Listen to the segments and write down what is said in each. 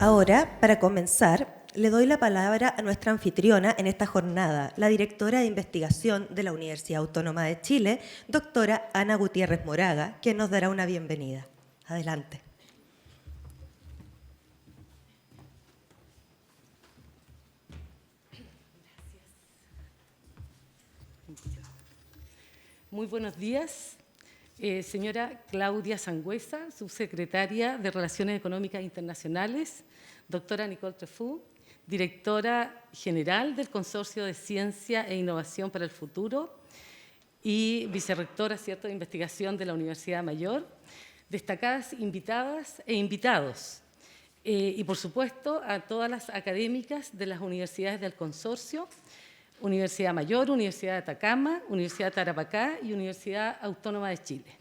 Ahora, para comenzar, le doy la palabra a nuestra anfitriona en esta jornada, la directora de investigación de la Universidad Autónoma de Chile, doctora Ana Gutiérrez Moraga, quien nos dará una bienvenida. Adelante. Muy buenos días, señora Claudia Sangüesa, subsecretaria de Relaciones Económicas Internacionales, doctora Nicole Trefou, directora general del Consorcio de Ciencia e Innovación para el Futuro y vicerrectora, ¿cierto?, de investigación de la Universidad Mayor, destacadas invitadas e invitados, y por supuesto a todas las académicas de las universidades del consorcio, Universidad Mayor, Universidad de Atacama, Universidad de Tarapacá y Universidad Autónoma de Chile.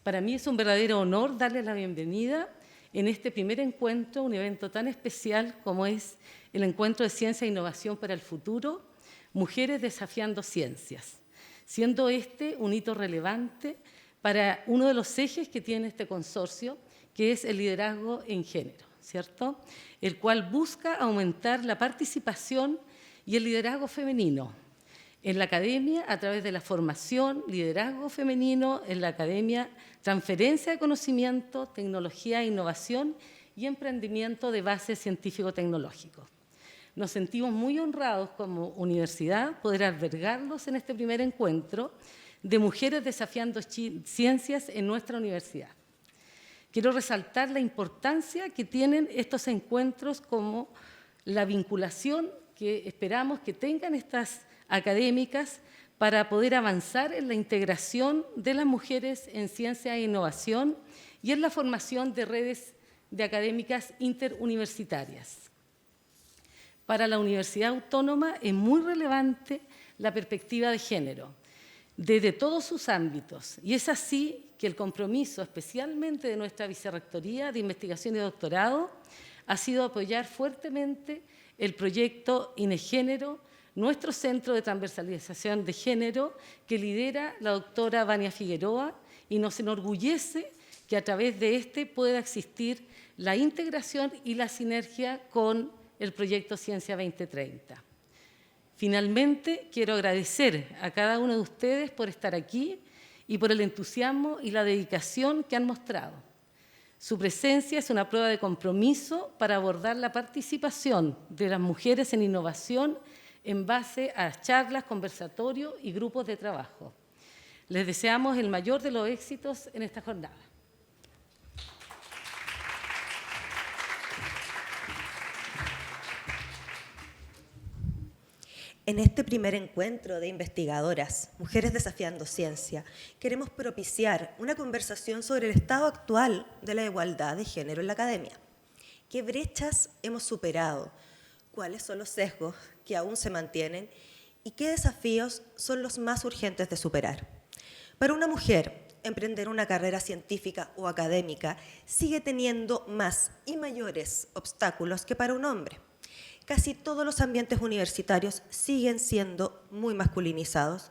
Para mí es un verdadero honor darles la bienvenida en este primer encuentro, un evento tan especial como es el Encuentro de Ciencia e Innovación para el Futuro, Mujeres Desafiando Ciencias, siendo este un hito relevante para uno de los ejes que tiene este consorcio, que es el liderazgo en género, ¿cierto?, el cual busca aumentar la participación y el liderazgo femenino en la academia a través de la formación, liderazgo femenino en la academia, transferencia de conocimiento, tecnología, innovación y emprendimiento de base científico-tecnológico. Nos sentimos muy honrados como universidad poder albergarlos en este primer encuentro de mujeres desafiando ciencias en nuestra universidad. Quiero resaltar la importancia que tienen estos encuentros como la vinculación que esperamos que tengan estas académicas para poder avanzar en la integración de las mujeres en ciencia e innovación y en la formación de redes de académicas interuniversitarias. Para la Universidad Autónoma es muy relevante la perspectiva de género, desde todos sus ámbitos, y es así que el compromiso, especialmente de nuestra Vicerrectoría de Investigación y Doctorado, ha sido apoyar fuertemente el proyecto INEGénero, nuestro centro de transversalización de género, que lidera la doctora Vania Figueroa, y nos enorgullece que a través de este pueda existir la integración y la sinergia con el proyecto Ciencia 2030. Finalmente, quiero agradecer a cada uno de ustedes por estar aquí y por el entusiasmo y la dedicación que han mostrado. Su presencia es una prueba de compromiso para abordar la participación de las mujeres en innovación en base a charlas, conversatorios y grupos de trabajo. Les deseamos el mayor de los éxitos en esta jornada. En este primer encuentro de investigadoras, Mujeres Desafiando Ciencia, queremos propiciar una conversación sobre el estado actual de la igualdad de género en la academia. ¿Qué brechas hemos superado? ¿Cuáles son los sesgos que aún se mantienen? ¿Y qué desafíos son los más urgentes de superar? Para una mujer, emprender una carrera científica o académica sigue teniendo más y mayores obstáculos que para un hombre. Casi todos los ambientes universitarios siguen siendo muy masculinizados,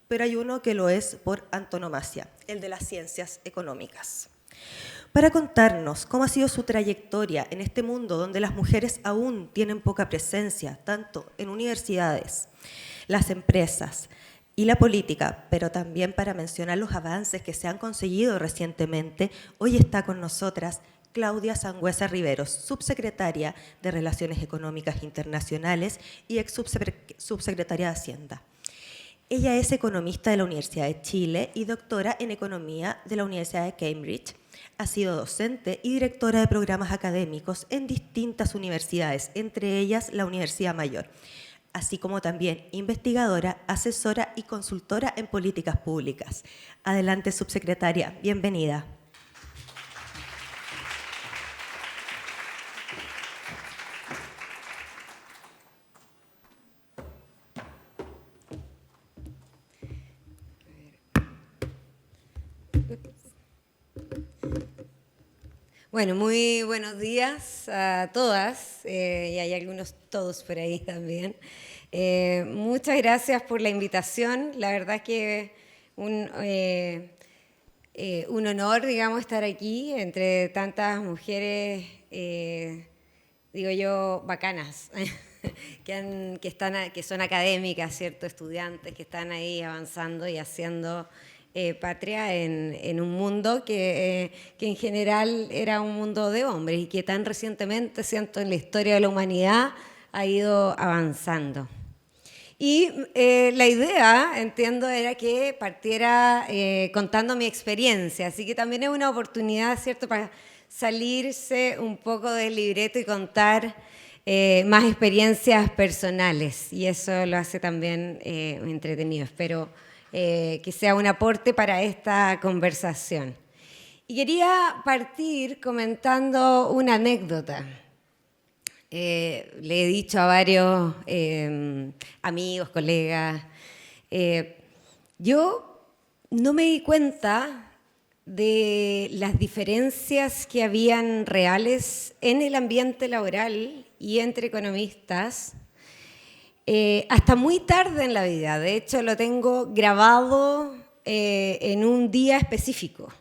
pero hay uno que lo es por antonomasia, el de las ciencias económicas. Para contarnos cómo ha sido su trayectoria en este mundo donde las mujeres aún tienen poca presencia, tanto en universidades, las empresas y la política, pero también para mencionar los avances que se han conseguido recientemente, hoy está con nosotras Claudia Sangüesa Riveros, subsecretaria de Relaciones Económicas Internacionales y ex subsecretaria de Hacienda. Ella es economista de la Universidad de Chile y doctora en Economía de la Universidad de Cambridge. Ha sido docente y directora de programas académicos en distintas universidades, entre ellas la Universidad Mayor, así como también investigadora, asesora y consultora en políticas públicas. Adelante, subsecretaria. Bienvenida. Bueno, muy buenos días a todas, y hay algunos todos por ahí también. Muchas gracias por la invitación. La verdad es que un honor, digamos, estar aquí entre tantas mujeres digo yo, bacanas, que son académicas, ¿cierto? Estudiantes que están ahí avanzando y haciendo patria en un mundo que en general era un mundo de hombres y que tan recientemente, siento, en la historia de la humanidad ha ido avanzando. Y la idea, entiendo, era que partiera contando mi experiencia, así que también es una oportunidad, ¿cierto?, para salirse un poco del libreto y contar más experiencias personales, y eso lo hace también entretenido. Espero que sea un aporte para esta conversación. Y quería partir comentando una anécdota. Le he dicho a varios amigos, colegas, yo no me di cuenta de las diferencias que habían reales en el ambiente laboral y entre economistas hasta muy tarde en la vida. De hecho, lo tengo grabado en un día específico.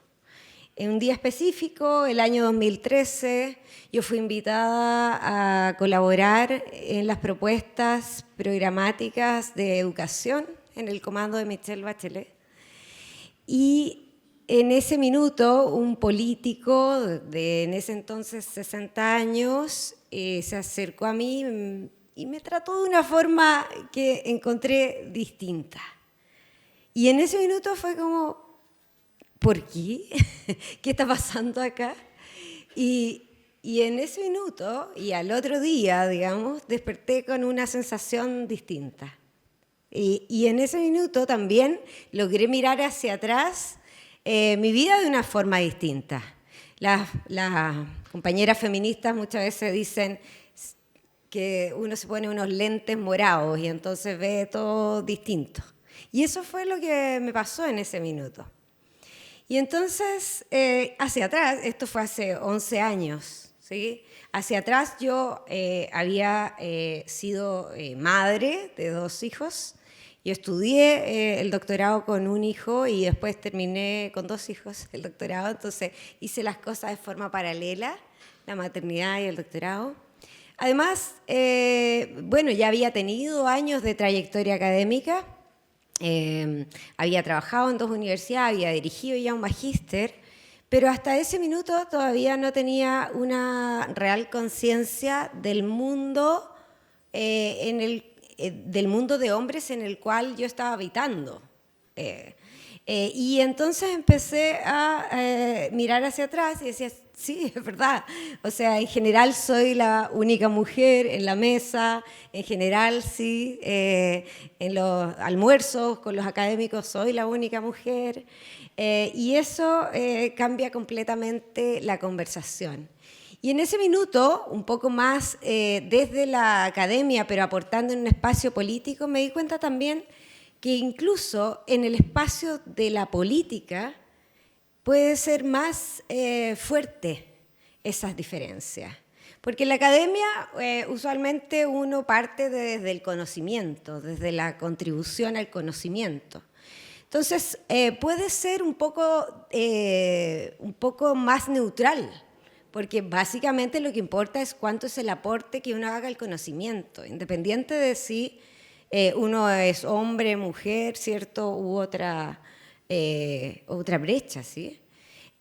En un día específico, el año 2013, yo fui invitada a colaborar en las propuestas programáticas de educación en el comando de Michelle Bachelet. Y en ese minuto, un político de en ese entonces 60 años se acercó a mí y me trató de una forma que encontré distinta. Y en ese minuto fue como, ¿por qué? ¿Qué está pasando acá? Y en ese minuto, y al otro día, digamos, desperté con una sensación distinta. Y en ese minuto también logré mirar hacia atrás mi vida de una forma distinta. Las compañeras feministas muchas veces dicen que uno se pone unos lentes morados y entonces ve todo distinto. Y eso fue lo que me pasó en ese minuto. Y entonces, hacia atrás, esto fue hace 11 años, ¿sí? Hacia atrás yo había sido madre de 2 hijos. Yo estudié el doctorado con un hijo y después terminé con 2 hijos el doctorado. Entonces, hice las cosas de forma paralela, la maternidad y el doctorado. Además, bueno, ya había tenido años de trayectoria académica. Había trabajado en 2 universidades, había dirigido ya un magíster, pero hasta ese minuto todavía no tenía una real conciencia del mundo, del mundo de hombres en el cual yo estaba habitando. Y entonces empecé a mirar hacia atrás y decía, sí, es verdad. O sea, en general soy la única mujer en la mesa, en general sí, en los almuerzos con los académicos soy la única mujer. Y eso cambia completamente la conversación. Y en ese minuto, un poco más desde la academia, pero aportando en un espacio político, me di cuenta también que incluso en el espacio de la política puede ser más fuerte esas diferencias. Porque en la academia usualmente uno parte desde el conocimiento, desde la contribución al conocimiento. Entonces puede ser un poco más neutral, porque básicamente lo que importa es cuánto es el aporte que uno haga al conocimiento, independiente de si uno es hombre, mujer, ¿cierto? U otra brecha, ¿sí?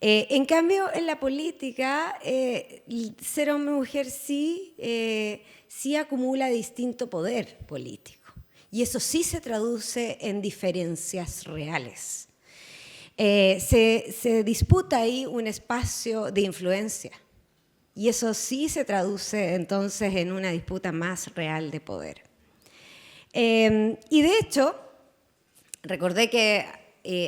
En cambio, en la política, ser hombre o mujer sí acumula distinto poder político. Y eso sí se traduce en diferencias reales. Se disputa ahí un espacio de influencia. Y eso sí se traduce entonces en una disputa más real de poder. Y de hecho, recordé que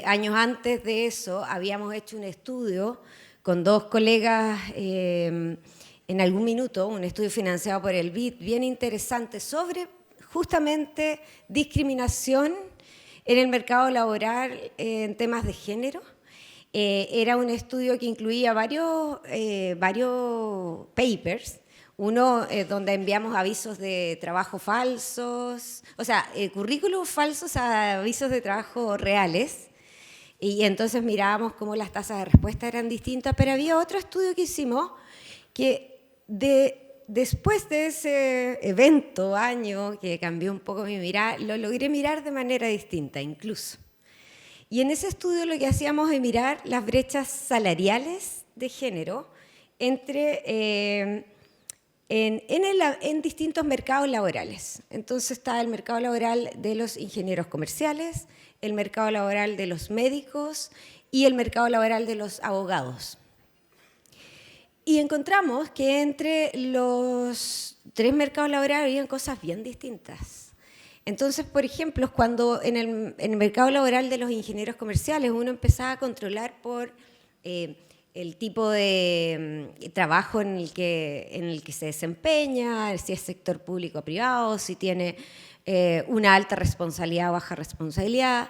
años antes de eso habíamos hecho un estudio con 2 colegas en algún minuto, un estudio financiado por el BID, bien interesante sobre justamente discriminación en el mercado laboral en temas de género. Era un estudio que incluía varios papers. Uno donde enviamos avisos de trabajo falsos, o sea, currículos falsos a avisos de trabajo reales, y entonces mirábamos cómo las tasas de respuesta eran distintas, pero había otro estudio que hicimos que de después de ese evento, año, que cambió un poco mi mirada, lo logré mirar de manera distinta incluso. Y en ese estudio lo que hacíamos es mirar las brechas salariales de género entre, en distintos mercados laborales. Entonces está el mercado laboral de los ingenieros comerciales, el mercado laboral de los médicos y el mercado laboral de los abogados. Y encontramos que entre los 3 mercados laborales habían cosas bien distintas. Entonces, por ejemplo, cuando en el mercado laboral de los ingenieros comerciales uno empezaba a controlar por el tipo de trabajo en el que se desempeña, si es sector público o privado, si tiene una alta responsabilidad o baja responsabilidad,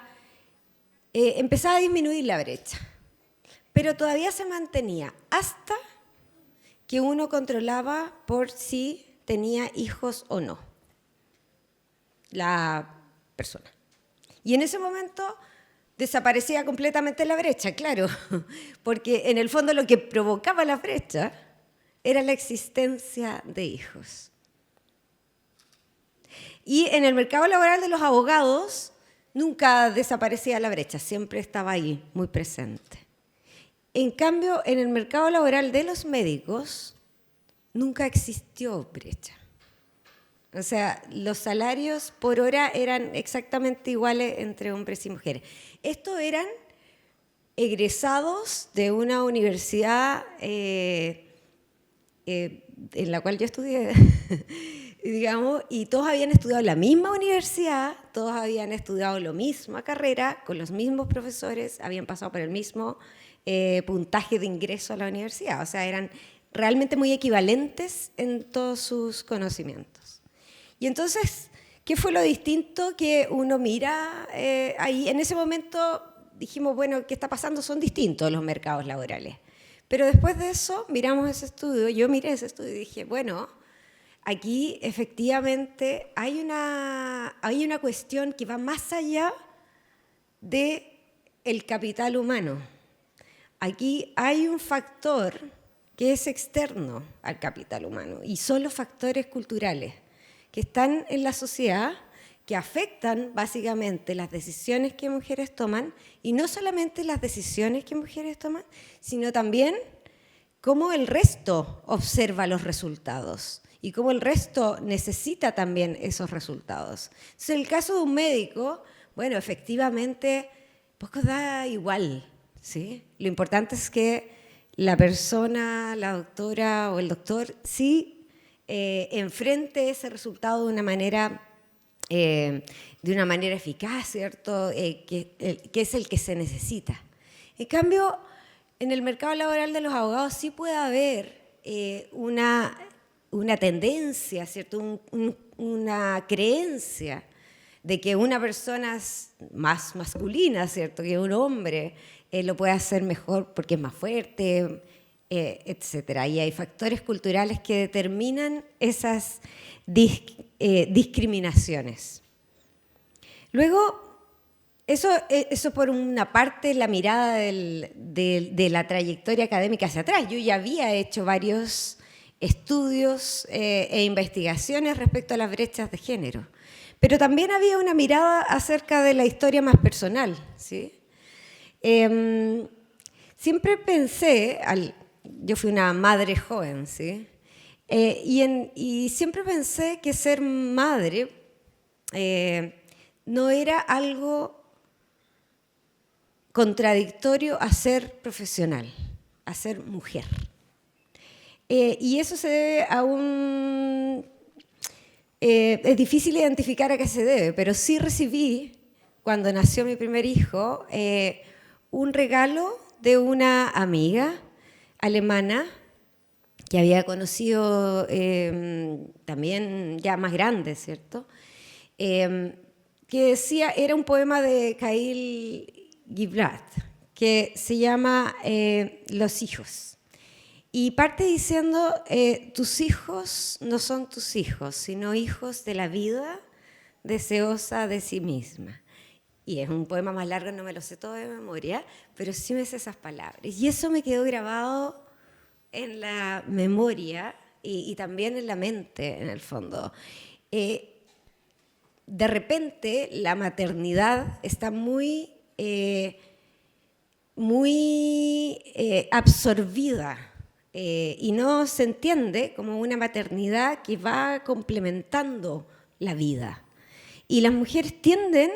empezaba a disminuir la brecha. Pero todavía se mantenía hasta que uno controlaba por si tenía hijos o no la persona. Y en ese momento desaparecía completamente la brecha, claro, porque en el fondo lo que provocaba la brecha era la existencia de hijos. Y en el mercado laboral de los abogados nunca desaparecía la brecha, siempre estaba ahí, muy presente. En cambio, en el mercado laboral de los médicos nunca existió brecha. O sea, los salarios por hora eran exactamente iguales entre hombres y mujeres. Estos eran egresados de una universidad en la cual yo estudié, digamos, y todos habían estudiado en la misma universidad, todos habían estudiado la misma carrera, con los mismos profesores, habían pasado por el mismo puntaje de ingreso a la universidad. O sea, eran realmente muy equivalentes en todos sus conocimientos. Y entonces, ¿qué fue lo distinto que uno mira ahí? En ese momento dijimos, bueno, ¿qué está pasando? Son distintos los mercados laborales. Pero después de eso, miramos ese estudio, yo miré ese estudio y dije, bueno, aquí efectivamente hay una cuestión que va más allá del capital humano. Aquí hay un factor que es externo al capital humano y son los factores culturales que están en la sociedad, que afectan básicamente las decisiones que mujeres toman, y no solamente las decisiones que mujeres toman, sino también cómo el resto observa los resultados y cómo el resto necesita también esos resultados. Entonces, en el caso de un médico, bueno, efectivamente, poco da igual, ¿sí? Lo importante es que la persona, la doctora o el doctor, sí enfrente ese resultado de una manera eficaz, ¿cierto? Que es el que se necesita. En cambio, en el mercado laboral de los abogados sí puede haber una tendencia, ¿cierto? Una creencia de que una persona más masculina, ¿cierto? Que un hombre lo puede hacer mejor porque es más fuerte, etcétera. Y hay factores culturales que determinan esas discriminaciones. Luego, eso por una parte, la mirada de la trayectoria académica hacia atrás. Yo ya había hecho varios estudios e investigaciones respecto a las brechas de género, pero también había una mirada acerca de la historia más personal, ¿sí? Siempre pensé, yo fui una madre joven, ¿sí? Y siempre pensé que ser madre no era algo contradictorio a ser profesional, a ser mujer. Y eso se debe a es difícil identificar a qué se debe, pero sí recibí, cuando nació mi primer hijo, un regalo de una amiga alemana que había conocido también ya más grande, ¿cierto? Que decía, era un poema de Khalil Gibran, que se llama Los hijos. Y parte diciendo, tus hijos no son tus hijos, sino hijos de la vida deseosa de sí misma. Y es un poema más largo, no me lo sé todo de memoria, pero sí me sé esas palabras. Y eso me quedó grabado en la memoria y también en la mente, en el fondo. De repente, la maternidad está muy absorbida y no se entiende como una maternidad que va complementando la vida. Y las mujeres tienden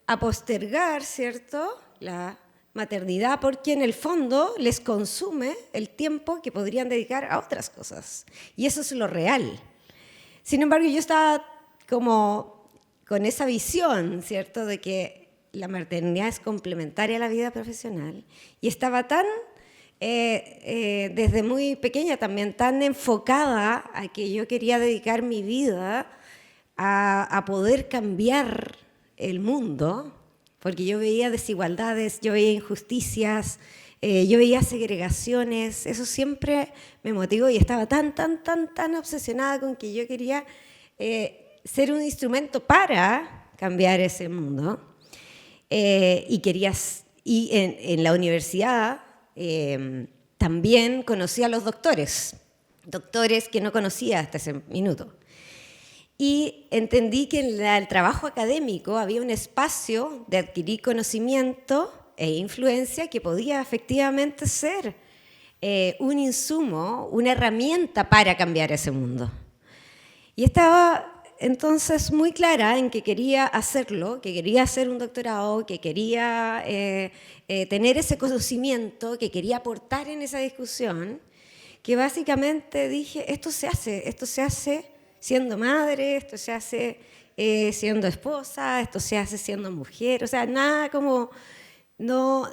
a postergar, ¿cierto?, la maternidad porque en el fondo les consume el tiempo que podrían dedicar a otras cosas. Y eso es lo real. Sin embargo, yo estaba como con esa visión, ¿cierto?, de que la maternidad es complementaria a la vida profesional. Y estaba tan, desde muy pequeña también, tan enfocada a que yo quería dedicar mi vida a poder cambiar el mundo, porque yo veía desigualdades, yo veía injusticias, yo veía segregaciones, eso siempre me motivó y estaba tan obsesionada con que yo quería ser un instrumento para cambiar ese mundo. Y en la universidad también conocí a los doctores que no conocía hasta ese minuto. Y entendí que en el trabajo académico había un espacio de adquirir conocimiento e influencia que podía efectivamente ser un insumo, una herramienta para cambiar ese mundo. Y estaba entonces muy clara en que quería hacerlo, que quería hacer un doctorado, que quería tener ese conocimiento, que quería aportar en esa discusión, que básicamente dije, esto se hace siendo madre, esto se hace siendo esposa, esto se hace siendo mujer, o sea, nada como, no,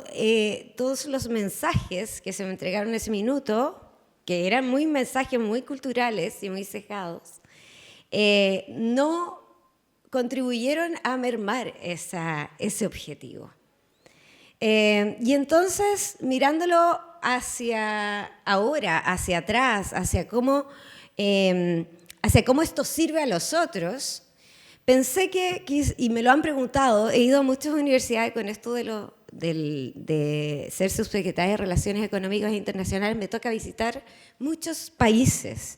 todos los mensajes que se me entregaron en ese minuto, que eran muy mensajes muy culturales y muy cejados, no contribuyeron a mermar ese objetivo. Y entonces, mirándolo hacia ahora, hacia atrás, hacia cómo esto sirve a los otros, pensé y me lo han preguntado, he ido a muchas universidades con esto de ser subsecretaria de Relaciones Económicas e Internacionales, me toca visitar muchos países.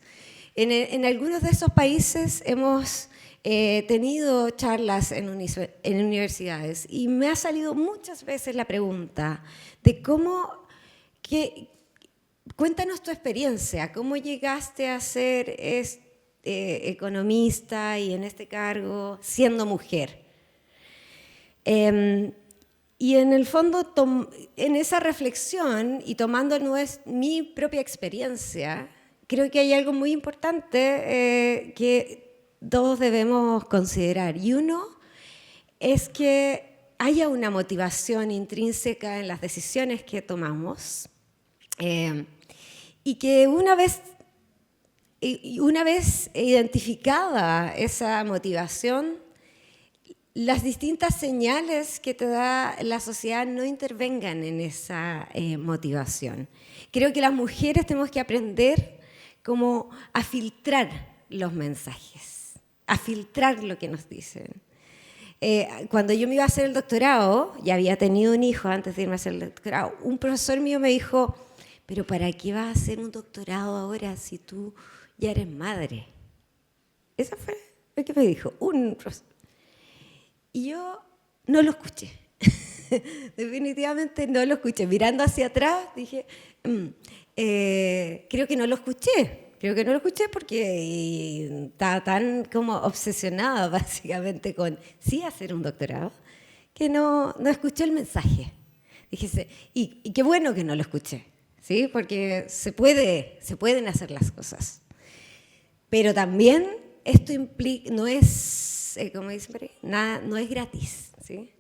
En algunos de esos países hemos tenido charlas en universidades y me ha salido muchas veces la pregunta de cuéntanos tu experiencia, cómo llegaste a ser economista y en este cargo siendo mujer. Y en el fondo, en esa reflexión y tomando mi propia experiencia, creo que hay algo muy importante que todos debemos considerar. Y uno es que haya una motivación intrínseca en las decisiones que tomamos y que una vez identificada esa motivación, las distintas señales que te da la sociedad no intervengan en esa motivación. Creo que las mujeres tenemos que aprender como a filtrar los mensajes, a filtrar lo que nos dicen. Cuando yo me iba a hacer el doctorado, ya había tenido un hijo antes de irme a hacer el doctorado, un profesor mío me dijo, pero ¿para qué vas a hacer un doctorado ahora si tú ya eres madre? Eso fue lo que me dijo un profesor. Y yo no lo escuché, definitivamente no lo escuché. Mirando hacia atrás dije, creo que no lo escuché. Creo que no lo escuché porque estaba tan como obsesionada básicamente con sí hacer un doctorado que no escuché el mensaje. Dije, y qué bueno que no lo escuché, ¿sí? Porque se pueden hacer las cosas. Pero también esto implica, no es, como dicen por ahí, no es gratis, ¿sí?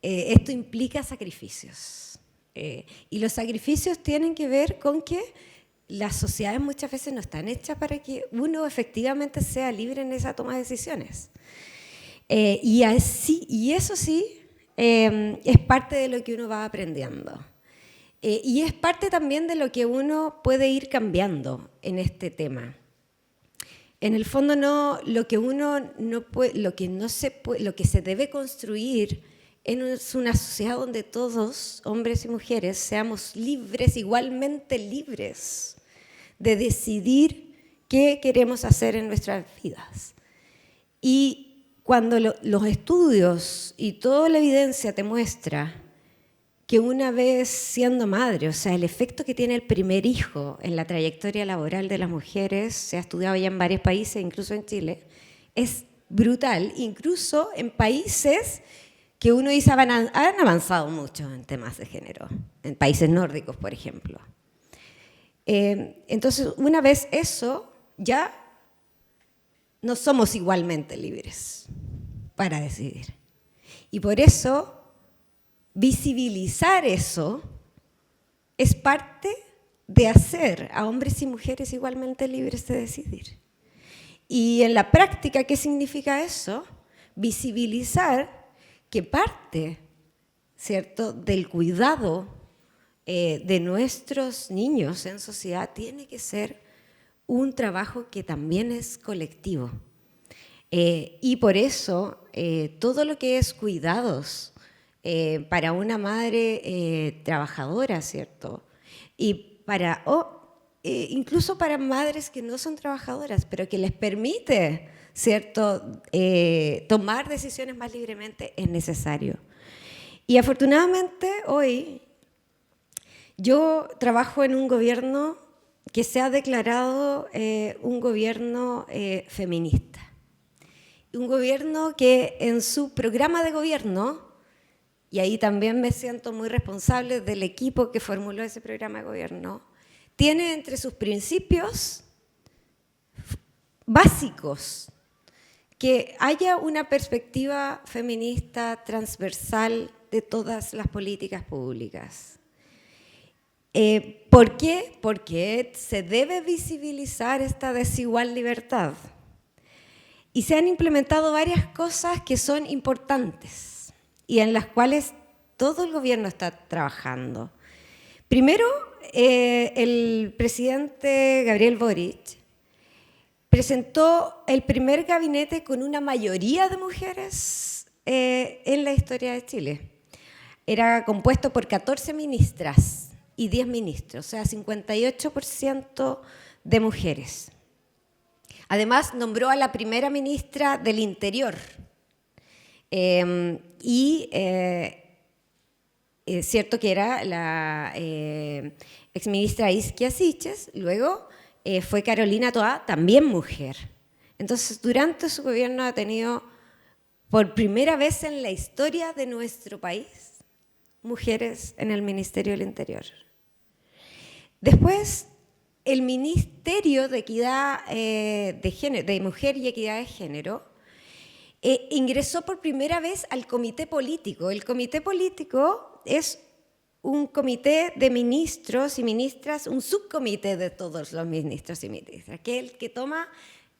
Esto implica sacrificios. Y los sacrificios tienen que ver con que las sociedades muchas veces no están hechas para que uno efectivamente sea libre en esa toma de decisiones. Y eso sí es parte de lo que uno va aprendiendo. Y es parte también de lo que uno puede ir cambiando en este tema. En el fondo lo que se debe construir es una sociedad donde todos, hombres y mujeres, seamos libres, igualmente libres, de decidir qué queremos hacer en nuestras vidas. Y cuando los estudios y toda la evidencia te muestra que una vez siendo madre, o sea, el efecto que tiene el primer hijo en la trayectoria laboral de las mujeres, se ha estudiado ya en varios países, incluso en Chile, es brutal, incluso en países que uno dice han avanzado mucho en temas de género, en países nórdicos, por ejemplo. Entonces, una vez eso, ya no somos igualmente libres para decidir. Y por eso, visibilizar eso es parte de hacer a hombres y mujeres igualmente libres de decidir. Y en la práctica, ¿qué significa eso? Visibilizar que parte, ¿cierto?, del cuidado de nuestros niños en sociedad tiene que ser un trabajo que también es colectivo. Y por eso, todo lo que es cuidados para una madre trabajadora, ¿cierto?, y para, incluso para madres que no son trabajadoras, pero que les permite, ¿cierto?, tomar decisiones más libremente, es necesario. Y afortunadamente hoy yo trabajo en un gobierno que se ha declarado un gobierno feminista. Un gobierno que en su programa de gobierno, y ahí también me siento muy responsable del equipo que formuló ese programa de gobierno, tiene entre sus principios básicos que haya una perspectiva feminista transversal de todas las políticas públicas. ¿Por qué? Porque se debe visibilizar esta desigual libertad. Y se han implementado varias cosas que son importantes y en las cuales todo el gobierno está trabajando. Primero, el presidente Gabriel Boric presentó el primer gabinete con una mayoría de mujeres en la historia de Chile. Era compuesto por 14 ministras y 10 ministros, o sea, 58% de mujeres. Además, nombró a la primera ministra del Interior es cierto que era la exministra Isquia Siches, luego fue Carolina Toá, también mujer. Entonces, durante su gobierno ha tenido, por primera vez en la historia de nuestro país, mujeres en el Ministerio del Interior. Después, el Ministerio de Equidad de Género, de Mujer y Equidad de Género ingresó por primera vez al comité político. El comité político es un comité de ministros y ministras, un subcomité de todos los ministros y ministras, que es el que toma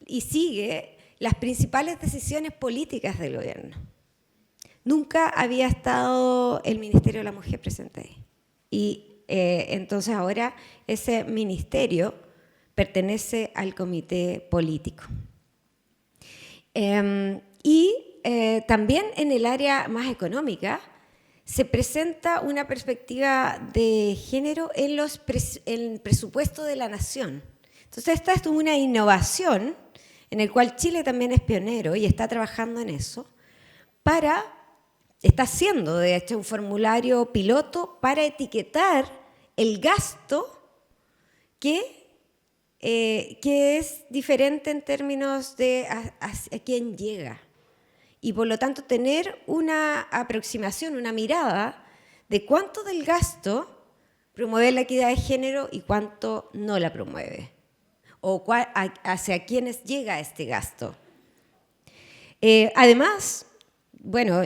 y sigue las principales decisiones políticas del gobierno. Nunca había estado el Ministerio de la Mujer presente ahí. Y entonces ahora ese ministerio pertenece al comité político. También en el área más económica se presenta una perspectiva de género en el presupuesto de la nación. Entonces esta es una innovación en la cual Chile también es pionero y está trabajando en eso está haciendo de hecho un formulario piloto para etiquetar el gasto que es diferente en términos de a quién llega. Y por lo tanto tener una aproximación, una mirada de cuánto del gasto promueve la equidad de género y cuánto no la promueve. O hacia quiénes llega este gasto. Además, bueno,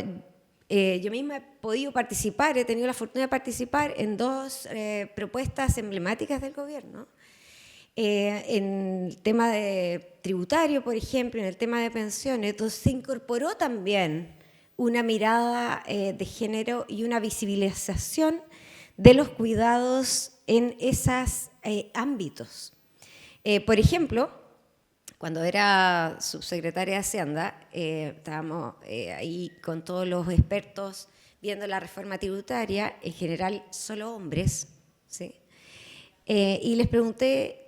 yo misma he podido participar, he tenido la fortuna de participar en dos propuestas emblemáticas del gobierno. En el tema de tributario, por ejemplo, en el tema de pensiones, donde se incorporó también una mirada de género y una visibilización de los cuidados en esos ámbitos. Por ejemplo, cuando era subsecretaria de Hacienda, estábamos ahí con todos los expertos viendo la reforma tributaria, en general solo hombres, ¿sí? Y les pregunté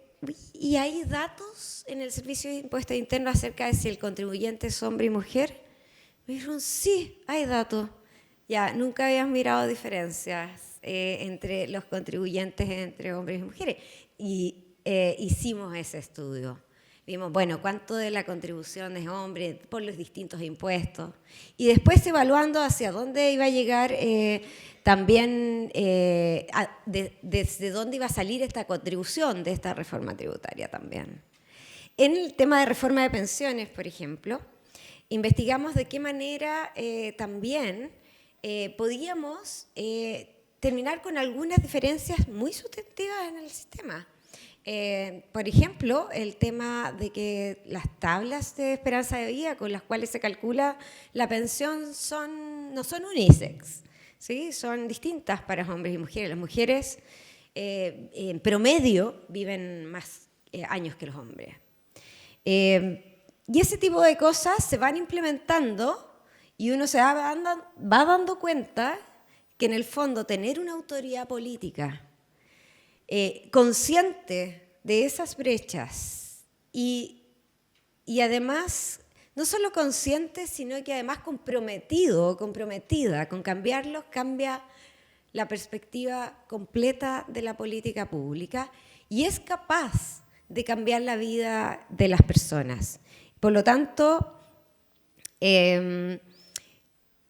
¿y hay datos en el Servicio de Impuestos Internos acerca de si el contribuyente es hombre y mujer? Me dijeron, sí, hay datos. Ya, nunca habías mirado diferencias entre los contribuyentes entre hombres y mujeres. Y hicimos ese estudio. Vimos, bueno, cuánto de la contribución es hombre por los distintos impuestos. Y después evaluando hacia dónde iba a llegar también, desde dónde iba a salir esta contribución de esta reforma tributaria también. En el tema de reforma de pensiones, por ejemplo, investigamos de qué manera también podíamos terminar con algunas diferencias muy sustantivas en el sistema. Por ejemplo, el tema de que las tablas de esperanza de vida con las cuales se calcula la pensión no son unisex, ¿sí? Son distintas para hombres y mujeres. Las mujeres en promedio viven más años que los hombres. Y ese tipo de cosas se van implementando y uno se va dando cuenta que en el fondo tener una autoridad política consciente de esas brechas y además, no solo consciente, sino que además comprometido o comprometida con cambiarlos, cambia la perspectiva completa de la política pública y es capaz de cambiar la vida de las personas. Por lo tanto,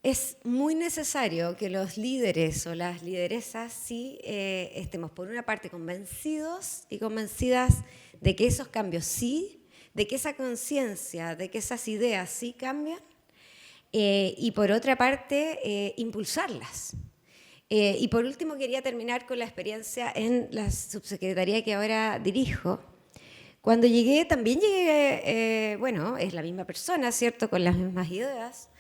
es muy necesario que los líderes o las lideresas sí estemos por una parte convencidos y convencidas de que esos cambios sí, de que esa conciencia, de que esas ideas sí cambian y por otra parte impulsarlas. Y por último quería terminar con la experiencia en la subsecretaría que ahora dirijo. Cuando llegué, también llegué, bueno, es la misma persona, ¿cierto?, con las mismas ideas,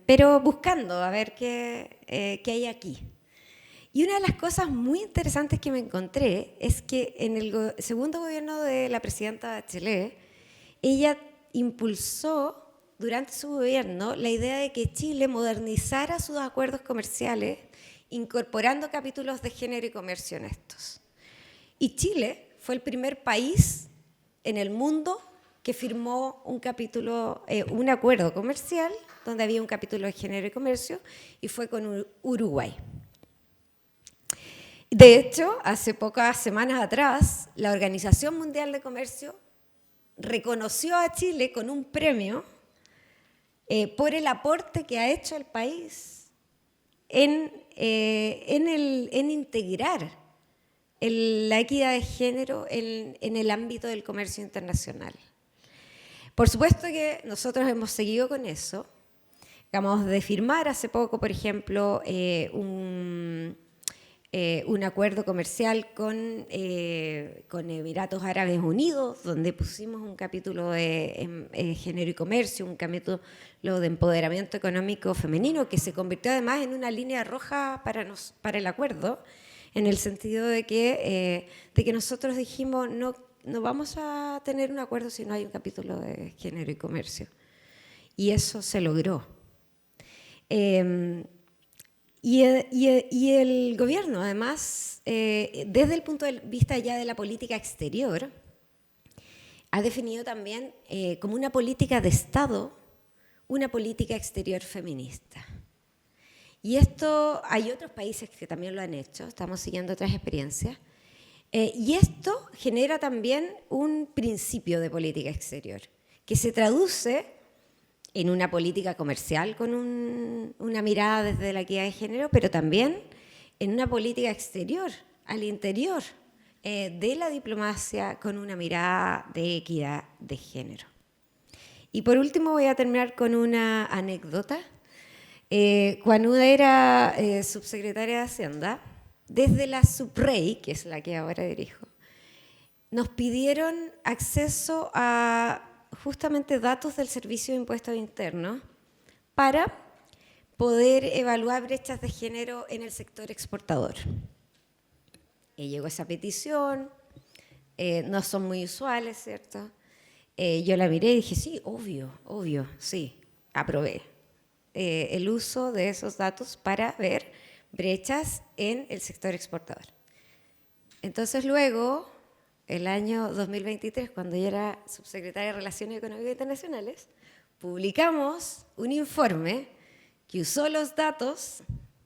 pero buscando a ver qué hay aquí. Y una de las cosas muy interesantes que me encontré es que en el segundo gobierno de la presidenta Bachelet, ella impulsó durante su gobierno la idea de que Chile modernizara sus acuerdos comerciales incorporando capítulos de género y comercio en estos. Y Chile fue el primer país en el mundo que firmó un acuerdo comercial donde había un capítulo de género y comercio y fue con Uruguay. De hecho, hace pocas semanas atrás, la Organización Mundial de Comercio reconoció a Chile con un premio por el aporte que ha hecho el país en integrar la equidad de género en el ámbito del comercio internacional. Por supuesto que nosotros hemos seguido con eso. Acabamos de firmar hace poco, por ejemplo, un acuerdo comercial con Emiratos Árabes Unidos, donde pusimos un capítulo de género y comercio, un capítulo de empoderamiento económico femenino, que se convirtió además en una línea roja para el acuerdo, en el sentido de que nosotros dijimos no vamos a tener un acuerdo si no hay un capítulo de género y comercio. Y eso se logró. Y el gobierno, además, desde el punto de vista ya de la política exterior, ha definido también como una política de Estado, una política exterior feminista. Y esto, hay otros países que también lo han hecho, estamos siguiendo otras experiencias, y esto genera también un principio de política exterior, que se traduce en una política comercial con una mirada desde la equidad de género, pero también en una política exterior, al interior de la diplomacia, con una mirada de equidad de género. Y por último voy a terminar con una anécdota. Cuando era subsecretaria de Hacienda, desde la SUBREI, que es la que ahora dirijo, nos pidieron acceso a justamente datos del Servicio de Impuestos Internos para poder evaluar brechas de género en el sector exportador. Y llegó esa petición, no son muy usuales, ¿cierto? Yo la miré y dije, sí, obvio, sí, aprobé el uso de esos datos para ver brechas en el sector exportador. Entonces luego el año 2023, cuando yo era subsecretaria de Relaciones Económicas Internacionales, publicamos un informe que usó los datos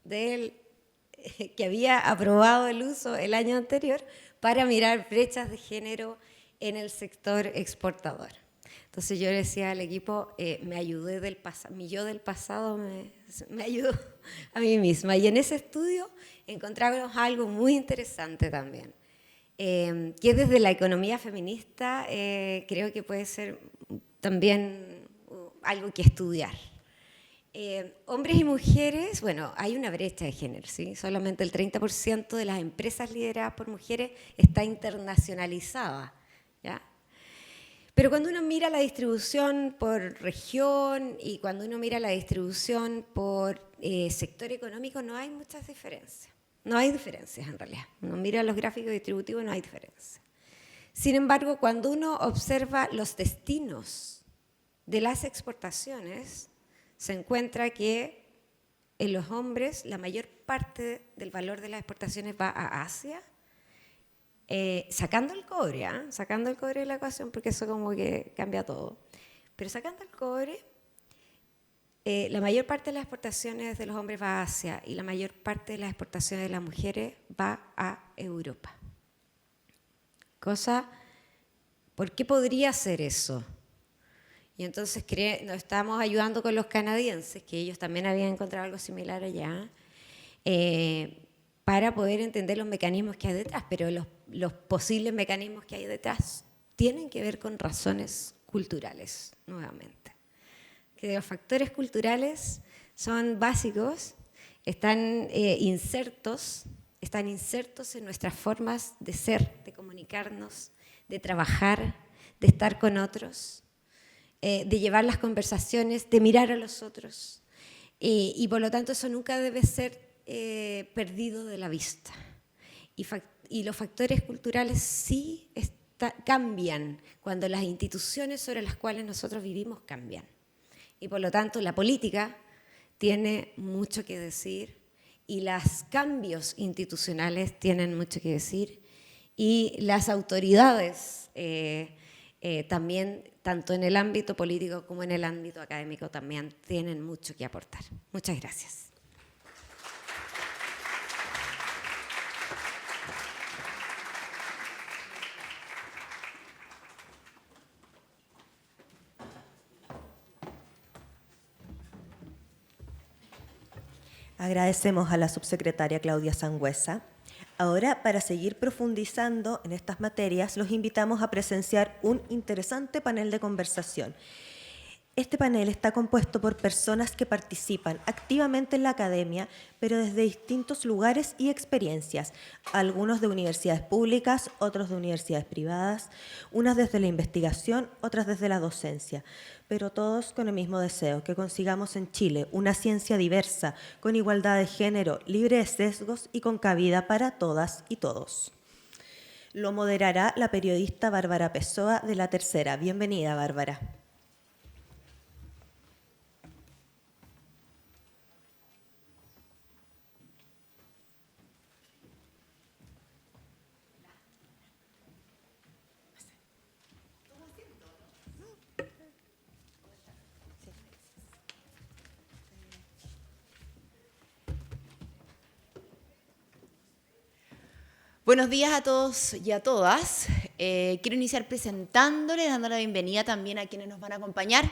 que había aprobado el uso el año anterior para mirar brechas de género en el sector exportador. Entonces yo le decía al equipo, me ayudé mi yo del pasado me ayudó a mí misma. Y en ese estudio encontramos algo muy interesante también, que desde la economía feminista creo que puede ser también algo que estudiar. Hombres y mujeres, bueno, hay una brecha de género, ¿sí? Solamente el 30% de las empresas lideradas por mujeres está internacionalizada, ¿ya? Pero cuando uno mira la distribución por región y cuando uno mira la distribución por sector económico, no hay muchas diferencias. No hay diferencias en realidad. Uno mira los gráficos distributivos, no hay diferencias. Sin embargo, cuando uno observa los destinos de las exportaciones, se encuentra que en los hombres la mayor parte del valor de las exportaciones va a Asia, sacando el cobre, sacando el cobre de la ecuación, porque eso como que cambia todo. Pero sacando el cobre, la mayor parte de las exportaciones de los hombres va a Asia y la mayor parte de las exportaciones de las mujeres va a Europa. ¿Por qué podría ser eso? Y entonces nos estábamos ayudando con los canadienses, que ellos también habían encontrado algo similar allá, para poder entender los mecanismos que hay detrás, pero los posibles mecanismos que hay detrás tienen que ver con razones culturales, nuevamente. Que los factores culturales son básicos, están insertos en nuestras formas de ser, de comunicarnos, de trabajar, de estar con otros, de llevar las conversaciones, de mirar a los otros. Y por lo tanto eso nunca debe ser perdido de la vista. Y los factores culturales sí cambian cuando las instituciones sobre las cuales nosotros vivimos cambian. Y por lo tanto la política tiene mucho que decir y los cambios institucionales tienen mucho que decir y las autoridades también, tanto en el ámbito político como en el ámbito académico, también tienen mucho que aportar. Muchas gracias. Agradecemos a la subsecretaria Claudia Sangüesa. Ahora, para seguir profundizando en estas materias, los invitamos a presenciar un interesante panel de conversación. Este panel está compuesto por personas que participan activamente en la academia, pero desde distintos lugares y experiencias, algunos de universidades públicas, otros de universidades privadas, unas desde la investigación, otras desde la docencia, pero todos con el mismo deseo, que consigamos en Chile una ciencia diversa, con igualdad de género, libre de sesgos y con cabida para todas y todos. Lo moderará la periodista Bárbara Pessoa de La Tercera. Bienvenida, Bárbara. Buenos días a todos y a todas. Quiero iniciar presentándoles, dando la bienvenida también a quienes nos van a acompañar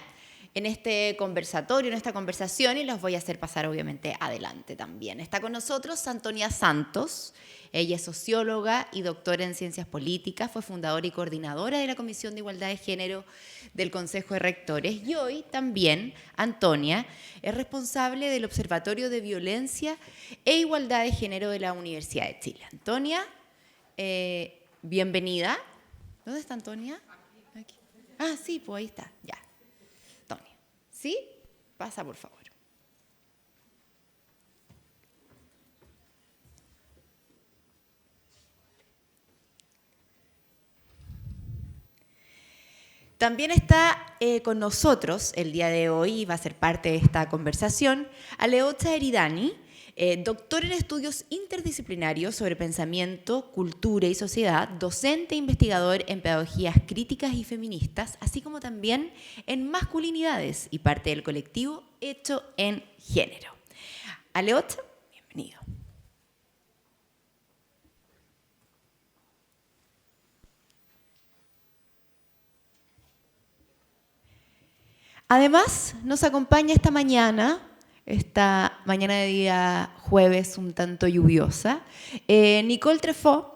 en este conversatorio, en esta conversación, y los voy a hacer pasar obviamente adelante también. Está con nosotros Antonia Santos. Ella es socióloga y doctora en Ciencias Políticas, fue fundadora y coordinadora de la Comisión de Igualdad de Género del Consejo de Rectores. Y hoy también Antonia es responsable del Observatorio de Violencia e Igualdad de Género de la Universidad de Chile. Antonia, bienvenida. ¿Dónde está Antonia? Aquí. Ah, sí, pues ahí está, ya. Antonia, ¿sí? Pasa, por favor. También está con nosotros el día de hoy, y va a ser parte de esta conversación, Aleotsa Eridani. Doctor en estudios interdisciplinarios sobre pensamiento, cultura y sociedad, docente e investigador en pedagogías críticas y feministas, así como también en masculinidades y parte del colectivo Hecho en Género. Aleot, bienvenido. Además, nos acompaña esta mañana de día jueves un tanto lluviosa, Nicole Treffaut,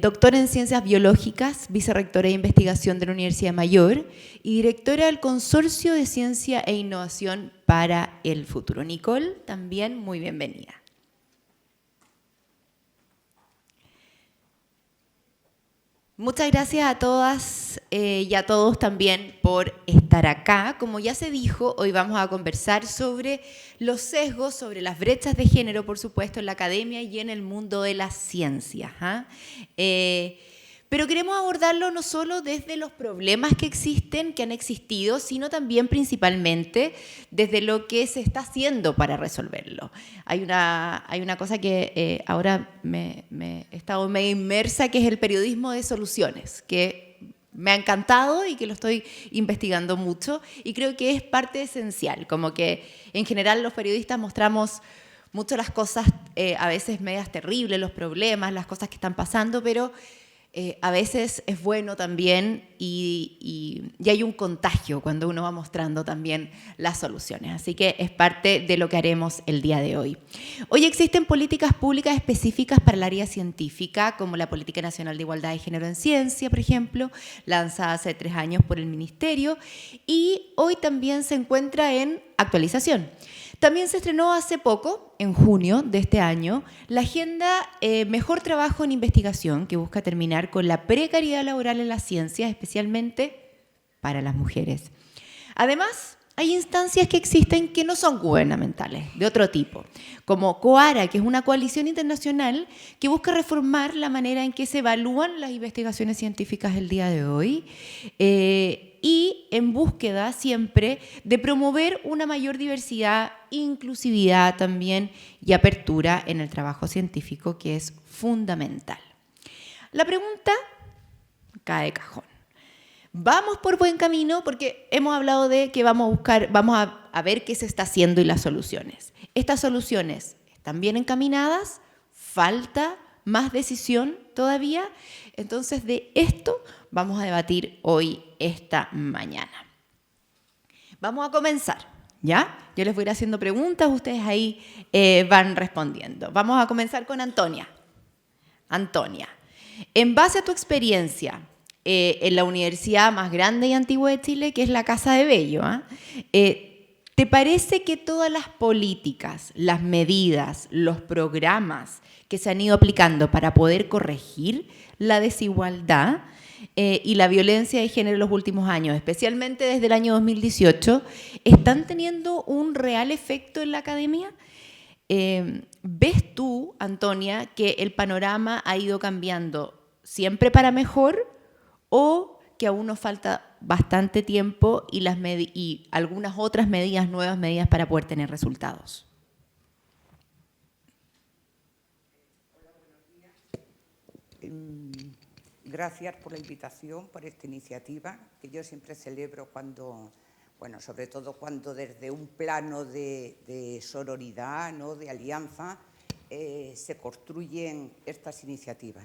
doctora en Ciencias Biológicas, vicerrectora de Investigación de la Universidad Mayor y directora del Consorcio de Ciencia e Innovación para el Futuro. Nicole, también muy bienvenida. Muchas gracias a todas y a todos también por estar acá. Como ya se dijo, hoy vamos a conversar sobre los sesgos, sobre las brechas de género, por supuesto, en la academia y en el mundo de las ciencias. Pero queremos abordarlo no solo desde los problemas que existen, que han existido, sino también principalmente desde lo que se está haciendo para resolverlo. Hay una cosa que ahora me he estado medio inmersa, que es el periodismo de soluciones, que me ha encantado y que lo estoy investigando mucho y creo que es parte esencial, como que en general los periodistas mostramos mucho las cosas a veces medias terribles, los problemas, las cosas que están pasando, pero a veces es bueno también y hay un contagio cuando uno va mostrando también las soluciones. Así que es parte de lo que haremos el día de hoy. Hoy existen políticas públicas específicas para el área científica, como la Política Nacional de Igualdad de Género en Ciencia, por ejemplo, lanzada hace 3 años por el Ministerio, y hoy también se encuentra en actualización. También se estrenó hace poco, en junio de este año, la Agenda Mejor Trabajo en Investigación, que busca terminar con la precariedad laboral en las ciencias, especialmente para las mujeres. Además, hay instancias que existen que no son gubernamentales, de otro tipo, como COARA, que es una coalición internacional que busca reformar la manera en que se evalúan las investigaciones científicas el día de hoy, y en búsqueda siempre de promover una mayor diversidad, inclusividad también y apertura en el trabajo científico, que es fundamental. La pregunta cae de cajón. ¿Vamos por buen camino? Porque hemos hablado de que vamos a ver qué se está haciendo y las soluciones. ¿Estas soluciones están bien encaminadas? ¿Falta más decisión todavía? Entonces, de esto vamos a debatir hoy, esta mañana. Vamos a comenzar, ¿ya? Yo les voy a ir haciendo preguntas, ustedes ahí van respondiendo. Vamos a comenzar con Antonia. Antonia, en base a tu experiencia en la universidad más grande y antigua de Chile, que es la Casa de Bello, ¿te parece que todas las políticas, las medidas, los programas que se han ido aplicando para poder corregir la desigualdad y la violencia de género en los últimos años, especialmente desde el año 2018, están teniendo un real efecto en la academia? ¿Ves tú, Antonia, que el panorama ha ido cambiando siempre para mejor o que aún nos falta bastante tiempo y algunas otras medidas, nuevas medidas para poder tener resultados? Gracias por la invitación, por esta iniciativa, que yo siempre celebro cuando, bueno, sobre todo cuando desde un plano de sororidad, ¿no?, de alianza, se construyen estas iniciativas.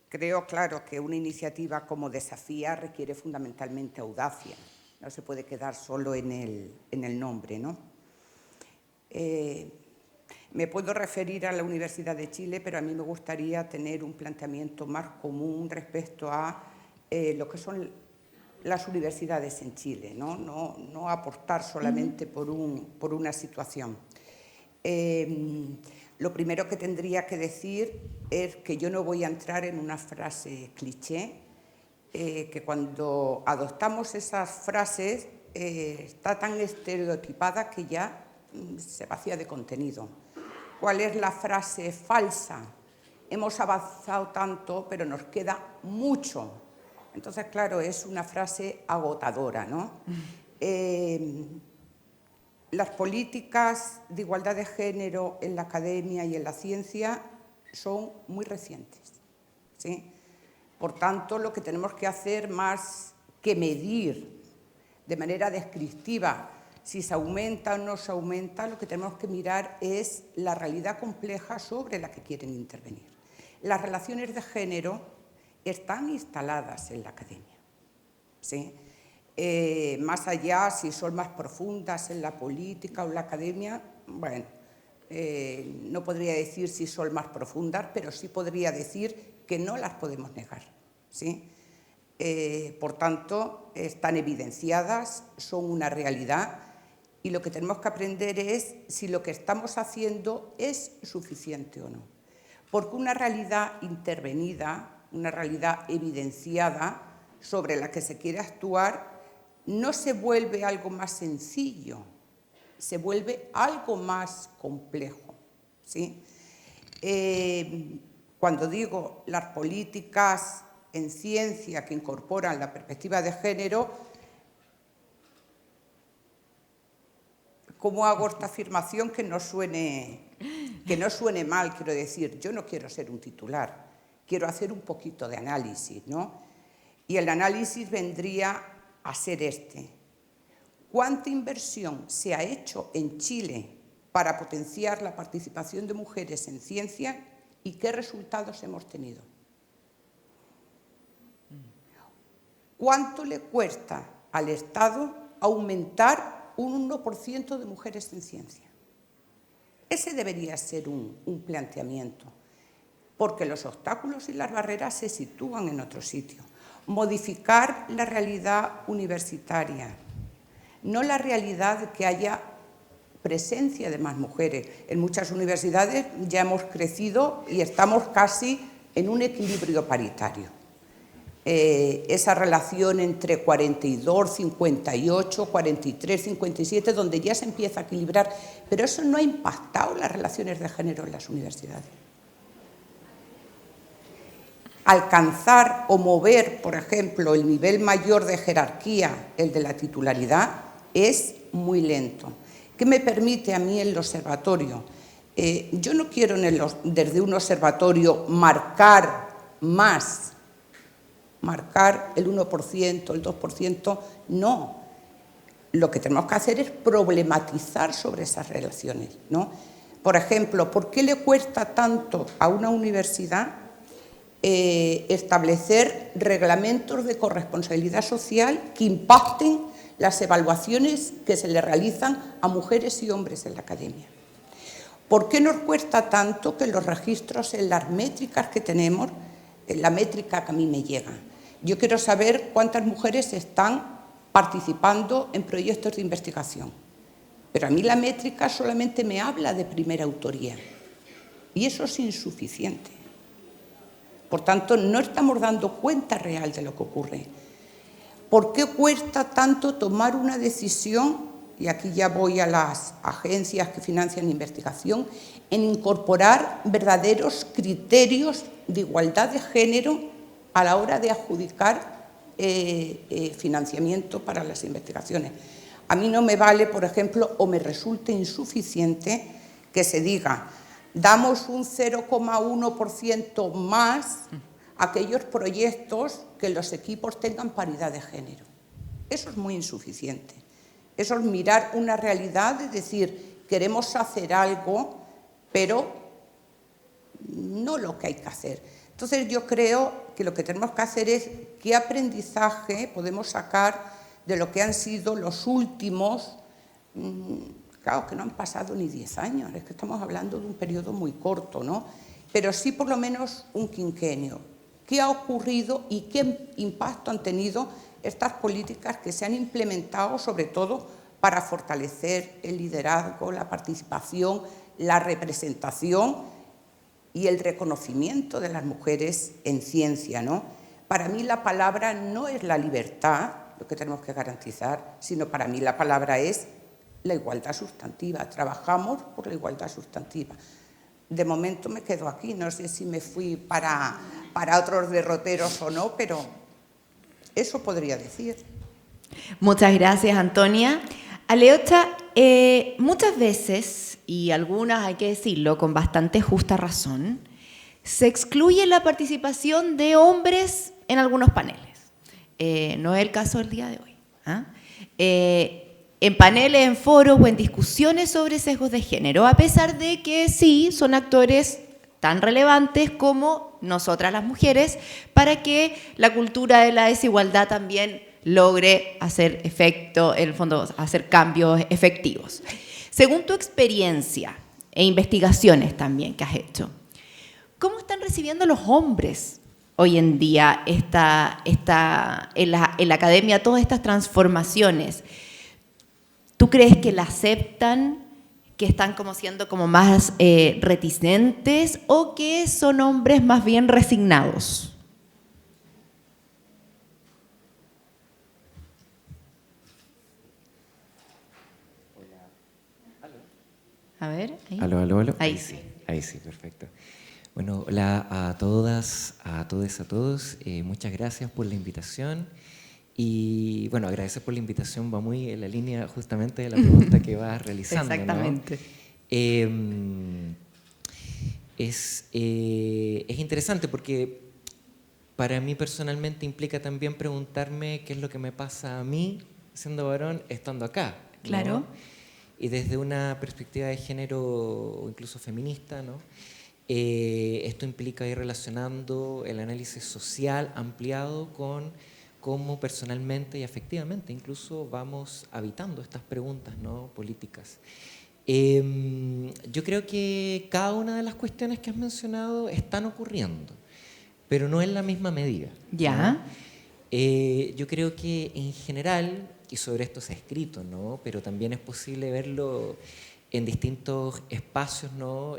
Creo, claro, que una iniciativa como Desafía requiere fundamentalmente audacia. No se puede quedar solo en el nombre, ¿no? Me puedo referir a la Universidad de Chile, pero a mí me gustaría tener un planteamiento más común respecto a lo que son las universidades en Chile, ¿no? No aportar solamente por una situación. Lo primero que tendría que decir es que yo no voy a entrar en una frase cliché, que cuando adoptamos esas frases está tan estereotipada que ya se vacía de contenido. ¿Cuál es la frase falsa? Hemos avanzado tanto, pero nos queda mucho. Entonces, claro, es una frase agotadora, ¿no? las políticas de igualdad de género en la academia y en la ciencia son muy recientes, ¿sí? Por tanto, lo que tenemos que hacer más que medir de manera descriptiva si se aumenta o no se aumenta, lo que tenemos que mirar es la realidad compleja sobre la que quieren intervenir. Las relaciones de género están instaladas en la academia, ¿sí? Más allá, si son más profundas en la política o en la academia, bueno, no podría decir si son más profundas, pero sí podría decir que no las podemos negar, ¿sí? Por tanto, están evidenciadas, son una realidad, y lo que tenemos que aprender es si lo que estamos haciendo es suficiente o no. Porque una realidad intervenida, una realidad evidenciada sobre la que se quiere actuar, no se vuelve algo más sencillo, se vuelve algo más complejo, ¿sí? Cuando digo las políticas en ciencia que incorporan la perspectiva de género, ¿cómo hago esta afirmación que no suene mal? Quiero decir, yo no quiero ser un titular, quiero hacer un poquito de análisis, ¿no? Y el análisis vendría a ser este. ¿Cuánta inversión se ha hecho en Chile para potenciar la participación de mujeres en ciencia y qué resultados hemos tenido? ¿Cuánto le cuesta al Estado aumentar un 1% de mujeres en ciencia? Ese debería ser un planteamiento, porque los obstáculos y las barreras se sitúan en otro sitio. Modificar la realidad universitaria, no la realidad de que haya presencia de más mujeres. En muchas universidades ya hemos crecido y estamos casi en un equilibrio paritario. Esa relación entre 42, 58, 43, 57, donde ya se empieza a equilibrar, pero eso no ha impactado las relaciones de género en las universidades. Alcanzar o mover, por ejemplo, el nivel mayor de jerarquía, el de la titularidad, es muy lento. ¿Qué me permite a mí el observatorio? Yo no quiero desde un observatorio marcar más, marcar el 1%, el 2%, no. Lo que tenemos que hacer es problematizar sobre esas relaciones, ¿no? Por ejemplo, ¿por qué le cuesta tanto a una universidad establecer reglamentos de corresponsabilidad social que impacten las evaluaciones que se le realizan a mujeres y hombres en la academia? ¿Por qué nos cuesta tanto que los registros en las métricas que tenemos, en la métrica que a mí me llega? Yo quiero saber cuántas mujeres están participando en proyectos de investigación, pero a mí la métrica solamente me habla de primera autoría y eso es insuficiente. Por tanto, no estamos dando cuenta real de lo que ocurre. ¿Por qué cuesta tanto tomar una decisión, y aquí ya voy a las agencias que financian investigación, en incorporar verdaderos criterios de igualdad de género a la hora de adjudicar financiamiento para las investigaciones? A mí no me vale, por ejemplo, o me resulta insuficiente que se diga damos un 0,1% más a aquellos proyectos que los equipos tengan paridad de género. Eso es muy insuficiente. Eso es mirar una realidad, es decir, queremos hacer algo, pero no lo que hay que hacer. Entonces yo creo que lo que tenemos que hacer es qué aprendizaje podemos sacar de lo que han sido los últimos, claro que no han pasado ni 10 años, es que estamos hablando de un periodo muy corto, ¿no? Pero sí por lo menos un quinquenio. ¿Qué ha ocurrido y qué impacto han tenido estas políticas que se han implementado, sobre todo para fortalecer el liderazgo, la participación, la representación y el reconocimiento de las mujeres en ciencia, ¿no? Para mí la palabra no es la libertad, lo que tenemos que garantizar, sino para mí la palabra es la igualdad sustantiva. Trabajamos por la igualdad sustantiva. De momento me quedo aquí, no sé si me fui para otros derroteros o no, pero eso podría decir. Muchas gracias, Antonia. Aleotxa, muchas veces, y algunas hay que decirlo con bastante justa razón, se excluye la participación de hombres en algunos paneles. No es el caso del día de hoy. ¿Ah? En paneles, en foros o en discusiones sobre sesgos de género, a pesar de que sí son actores tan relevantes como nosotras las mujeres, para que la cultura de la desigualdad también logre hacer efecto, en el fondo, hacer cambios efectivos. Según tu experiencia e investigaciones también que has hecho, ¿cómo están recibiendo los hombres hoy en día en la academia todas estas transformaciones? ¿Tú crees que la aceptan, que están como siendo como más reticentes o que son hombres más bien resignados? A ver, ahí. Aló. Ahí sí. Ahí sí, perfecto. Bueno, hola a todas, a todos. Muchas gracias por la invitación. Y bueno, agradecer por la invitación, va muy en la línea justamente de la pregunta que vas realizando. Exactamente. ¿No? Es interesante porque para mí personalmente implica también preguntarme qué es lo que me pasa a mí, siendo varón, estando acá. ¿no? Claro. Y desde una perspectiva de género o incluso feminista, ¿no? Esto implica ir relacionando el análisis social ampliado con cómo personalmente y afectivamente incluso vamos habitando estas preguntas, ¿no? políticas. Yo creo que cada una de las cuestiones que has mencionado están ocurriendo, pero no en la misma medida. Ya. ¿no? Yo creo que en general, y sobre esto se ha escrito, ¿no? pero también es posible verlo en distintos espacios, ¿no?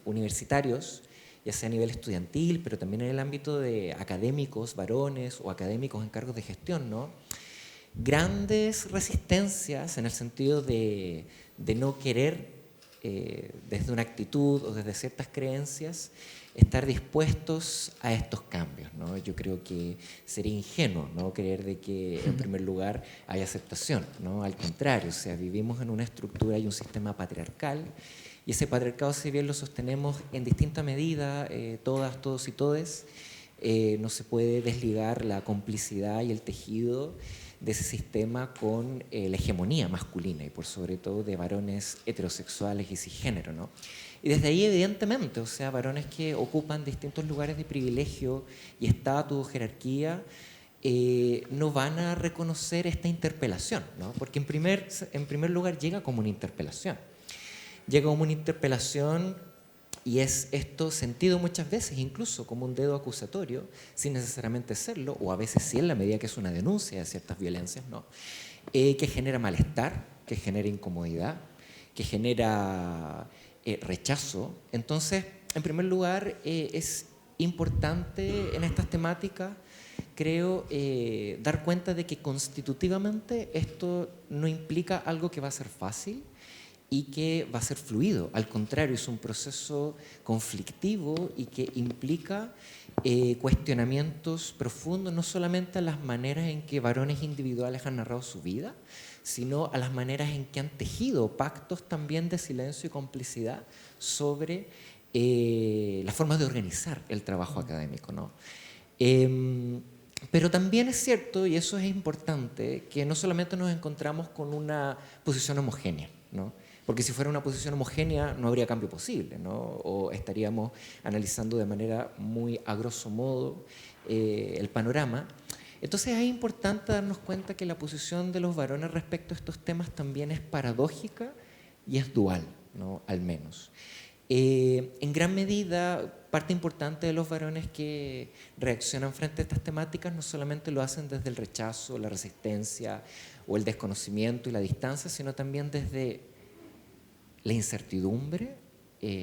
Universitarios, ya sea a nivel estudiantil, pero también en el ámbito de académicos, varones o académicos en cargos de gestión, ¿no? Grandes resistencias en el sentido de no querer, desde una actitud o desde ciertas creencias, estar dispuestos a estos cambios, ¿no? Yo creo que sería ingenuo, ¿no? creer de que en primer lugar hay aceptación, ¿no? Al contrario, o sea, vivimos en una estructura y un sistema patriarcal, y ese patriarcado, si bien lo sostenemos en distinta medida, todas, todos y todes, no se puede desligar la complicidad y el tejido de ese sistema con la hegemonía masculina y por sobre todo de varones heterosexuales y cisgénero, ¿no? Y desde ahí, evidentemente, o sea, varones que ocupan distintos lugares de privilegio y estatus o jerarquía, no van a reconocer esta interpelación, ¿no? Porque en primer lugar llega como una interpelación. Llega como una interpelación y es esto sentido muchas veces incluso como un dedo acusatorio, sin necesariamente serlo, o a veces sí en la medida que es una denuncia de ciertas violencias, ¿no? Que genera malestar, que genera incomodidad, que genera rechazo. Entonces, en primer lugar, es importante en estas temáticas, creo, dar cuenta de que constitutivamente esto no implica algo que va a ser fácil y que va a ser fluido. Al contrario, es un proceso conflictivo y que implica cuestionamientos profundos, no solamente a las maneras en que varones individuales han narrado su vida, sino a las maneras en que han tejido pactos también de silencio y complicidad sobre las formas de organizar el trabajo académico, ¿no? Pero también es cierto, y eso es importante, que no solamente nos encontramos con una posición homogénea, ¿no? Porque si fuera una posición homogénea no habría cambio posible, ¿no? O estaríamos analizando de manera muy a grosso modo el panorama. Entonces es importante darnos cuenta que la posición de los varones respecto a estos temas también es paradójica y es dual, ¿no? Al menos. En gran medida, parte importante de los varones que reaccionan frente a estas temáticas no solamente lo hacen desde el rechazo, la resistencia o el desconocimiento y la distancia, sino también desde la incertidumbre,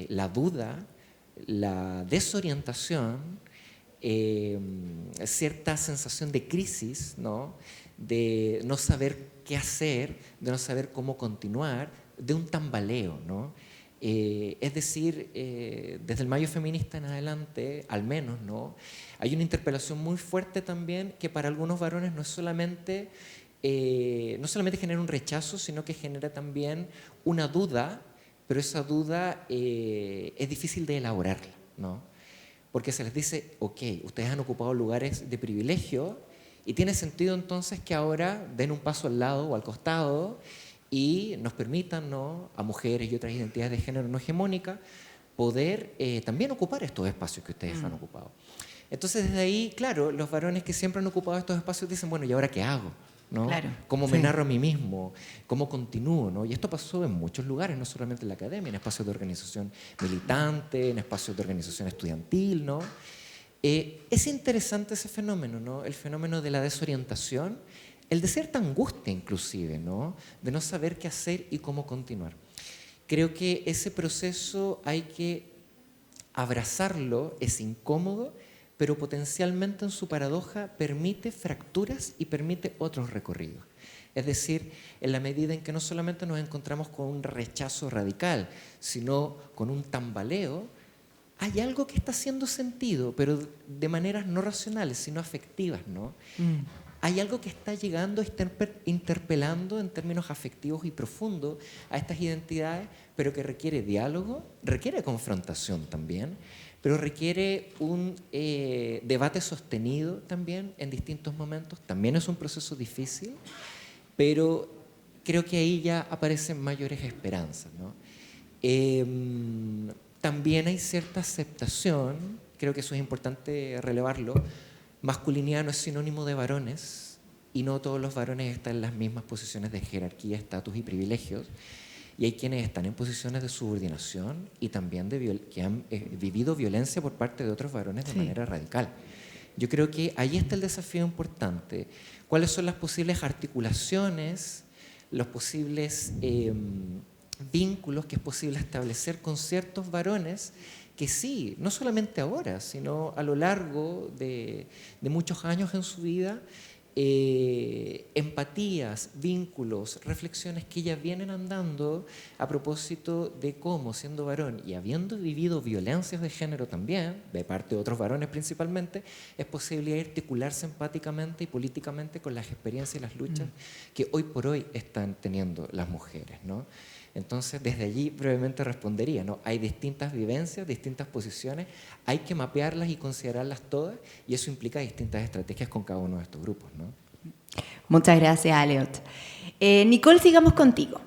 la duda, la desorientación, cierta sensación de crisis, ¿no? De no saber qué hacer, de no saber cómo continuar, de un tambaleo, ¿no? Es decir, desde el Mayo Feminista en adelante, al menos, ¿no? Hay una interpelación muy fuerte también que para algunos varones no es solamente no solamente genera un rechazo, sino que genera también una duda, pero esa duda es difícil de elaborarla, ¿no? Porque se les dice, ok, ustedes han ocupado lugares de privilegio y tiene sentido entonces que ahora den un paso al lado o al costado y nos permitan, ¿no?, a mujeres y otras identidades de género no hegemónicas poder también ocupar estos espacios que ustedes han ocupado. Entonces, desde ahí, claro, los varones que siempre han ocupado estos espacios dicen, bueno, ¿y ahora qué hago? ¿No? Claro, ¿Cómo me narro a mí mismo? ¿Cómo continúo? ¿No? Y esto pasó en muchos lugares, no solamente en la academia, en espacios de organización militante, en espacios de organización estudiantil, ¿no? Es interesante ese fenómeno, ¿no? El fenómeno de la desorientación, el de cierta angustia inclusive, ¿no? De no saber qué hacer y cómo continuar. Creo que ese proceso hay que abrazarlo, es incómodo, pero potencialmente en su paradoja permite fracturas y permite otros recorridos. Es decir, en la medida en que no solamente nos encontramos con un rechazo radical, sino con un tambaleo, hay algo que está haciendo sentido, pero de maneras no racionales, sino afectivas, ¿no? Hay algo que está llegando, está interpelando en términos afectivos y profundos a estas identidades, pero que requiere diálogo, requiere confrontación también, pero requiere un debate sostenido también en distintos momentos. También es un proceso difícil, pero creo que ahí ya aparecen mayores esperanzas, ¿no? También hay cierta aceptación, creo que eso es importante relevarlo. Masculinidad no es sinónimo de varones y no todos los varones están en las mismas posiciones de jerarquía, estatus y privilegios. Y hay quienes están en posiciones de subordinación y también que han vivido violencia por parte de otros varones de manera radical. Yo creo que ahí está el desafío importante. ¿Cuáles son las posibles articulaciones, los posibles vínculos que es posible establecer con ciertos varones que sí, no solamente ahora, sino a lo largo de muchos años en su vida, empatías, vínculos, reflexiones que ya vienen andando a propósito de cómo, siendo varón y habiendo vivido violencias de género también, de parte de otros varones principalmente, es posible articularse empáticamente y políticamente con las experiencias y las luchas que hoy por hoy están teniendo las mujeres, ¿no? Entonces, desde allí brevemente respondería, ¿no? Hay distintas vivencias, distintas posiciones, hay que mapearlas y considerarlas todas, y eso implica distintas estrategias con cada uno de estos grupos, ¿no? Muchas gracias, Aleot. Nicole, sigamos contigo.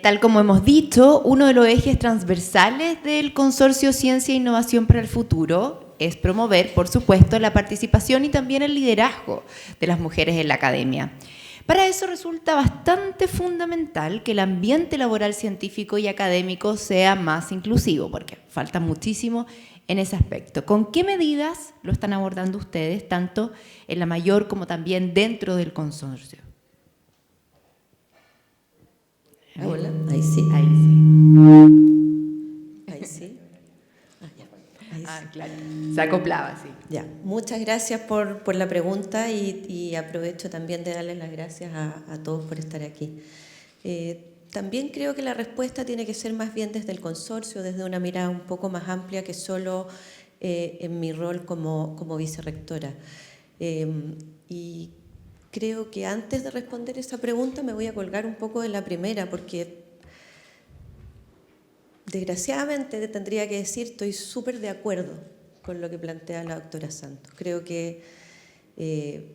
Tal como hemos dicho, uno de los ejes transversales del Consorcio Ciencia e Innovación para el Futuro es promover, por supuesto, la participación y también el liderazgo de las mujeres en la academia. Para eso resulta bastante fundamental que el ambiente laboral científico y académico sea más inclusivo, porque falta muchísimo en ese aspecto. ¿Con qué medidas lo están abordando ustedes, tanto en la mayor como también dentro del consorcio? Hola, ahí sí. Ahí sí. Ahí sí. Ahí sí. Claro. Se acoplaba, sí. Ya, muchas gracias por la pregunta y aprovecho también de darles las gracias a todos por estar aquí. También creo que la respuesta tiene que ser más bien desde el consorcio, desde una mirada un poco más amplia que solo en mi rol como vicerrectora. Y creo que antes de responder esa pregunta me voy a colgar un poco de la primera, porque desgraciadamente tendría que decir, estoy súper de acuerdo con lo que plantea la doctora Santos. Creo que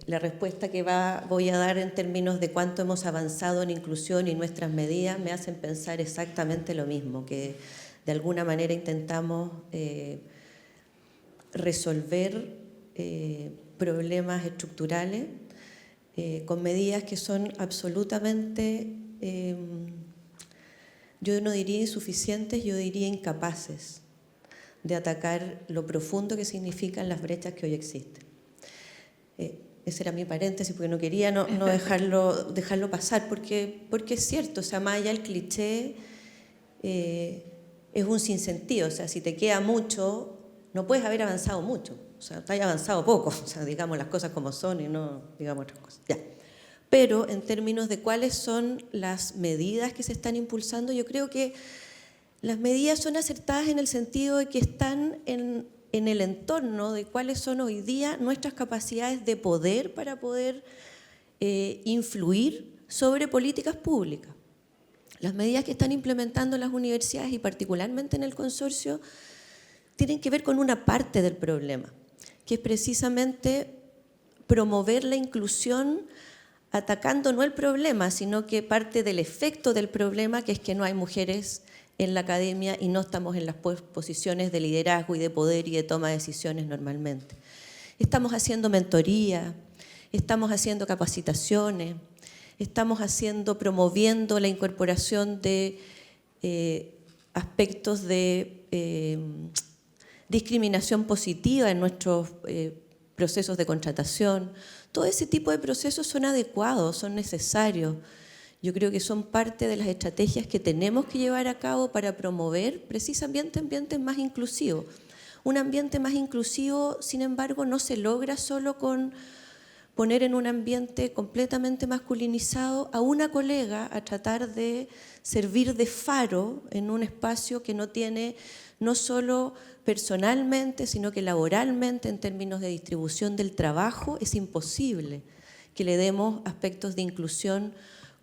la respuesta que voy a dar en términos de cuánto hemos avanzado en inclusión y nuestras medidas me hacen pensar exactamente lo mismo, que de alguna manera intentamos resolver problemas estructurales con medidas que son absolutamente, yo no diría insuficientes, yo diría incapaces de atacar lo profundo que significan las brechas que hoy existen. Ese era mi paréntesis, porque no quería no dejarlo pasar, porque es cierto, o sea, más allá del cliché, es un sinsentido, o sea, si te queda mucho, no puedes haber avanzado mucho, o sea, te has avanzado poco, o sea, digamos las cosas como son y no digamos otras cosas. Ya. Pero en términos de cuáles son las medidas que se están impulsando, yo creo que las medidas son acertadas en el sentido de que están en el entorno de cuáles son hoy día nuestras capacidades de poder para poder influir sobre políticas públicas. Las medidas que están implementando las universidades y particularmente en el consorcio tienen que ver con una parte del problema, que es precisamente promover la inclusión atacando no el problema, sino que parte del efecto del problema, que es que no hay mujeres en la academia y no estamos en las posiciones de liderazgo y de poder y de toma de decisiones normalmente. Estamos haciendo mentoría, estamos haciendo capacitaciones, estamos promoviendo la incorporación de aspectos de discriminación positiva en nuestros procesos de contratación. Todo ese tipo de procesos son adecuados, son necesarios. Yo creo que son parte de las estrategias que tenemos que llevar a cabo para promover precisamente ambientes más inclusivos. Un ambiente más inclusivo, sin embargo, no se logra solo con poner en un ambiente completamente masculinizado a una colega a tratar de servir de faro en un espacio que no tiene no solo personalmente, sino que laboralmente, en términos de distribución del trabajo. Es imposible que le demos aspectos de inclusión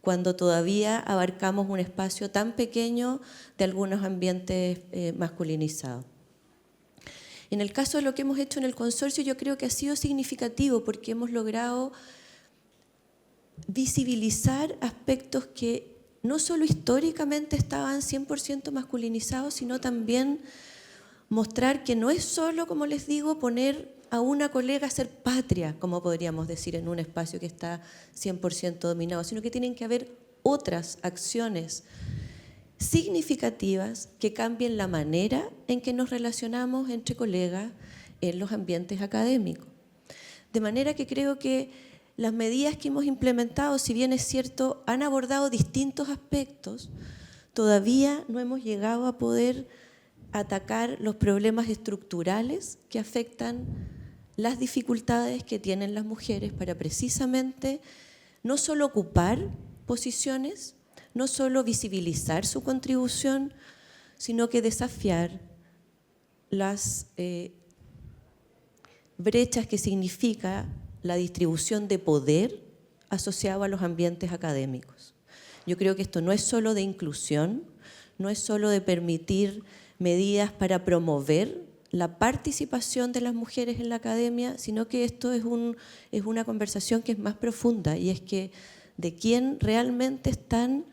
cuando todavía abarcamos un espacio tan pequeño de algunos ambientes masculinizados. En el caso de lo que hemos hecho en el consorcio, yo creo que ha sido significativo porque hemos logrado visibilizar aspectos que no solo históricamente estaban 100% masculinizados, sino también mostrar que no es solo, como les digo, poner a una colega a ser patria, como podríamos decir, en un espacio que está 100% dominado, sino que tienen que haber otras acciones significativas que cambien la manera en que nos relacionamos entre colegas en los ambientes académicos. De manera que creo que las medidas que hemos implementado, si bien es cierto, han abordado distintos aspectos, todavía no hemos llegado a poder atacar los problemas estructurales que afectan las dificultades que tienen las mujeres para precisamente no solo ocupar posiciones, no solo visibilizar su contribución, sino que desafiar las brechas que significa la distribución de poder asociado a los ambientes académicos. Yo creo que esto no es solo de inclusión, no es solo de permitir medidas para promover la participación de las mujeres en la academia, sino que esto es una conversación que es más profunda, y es que de quién realmente están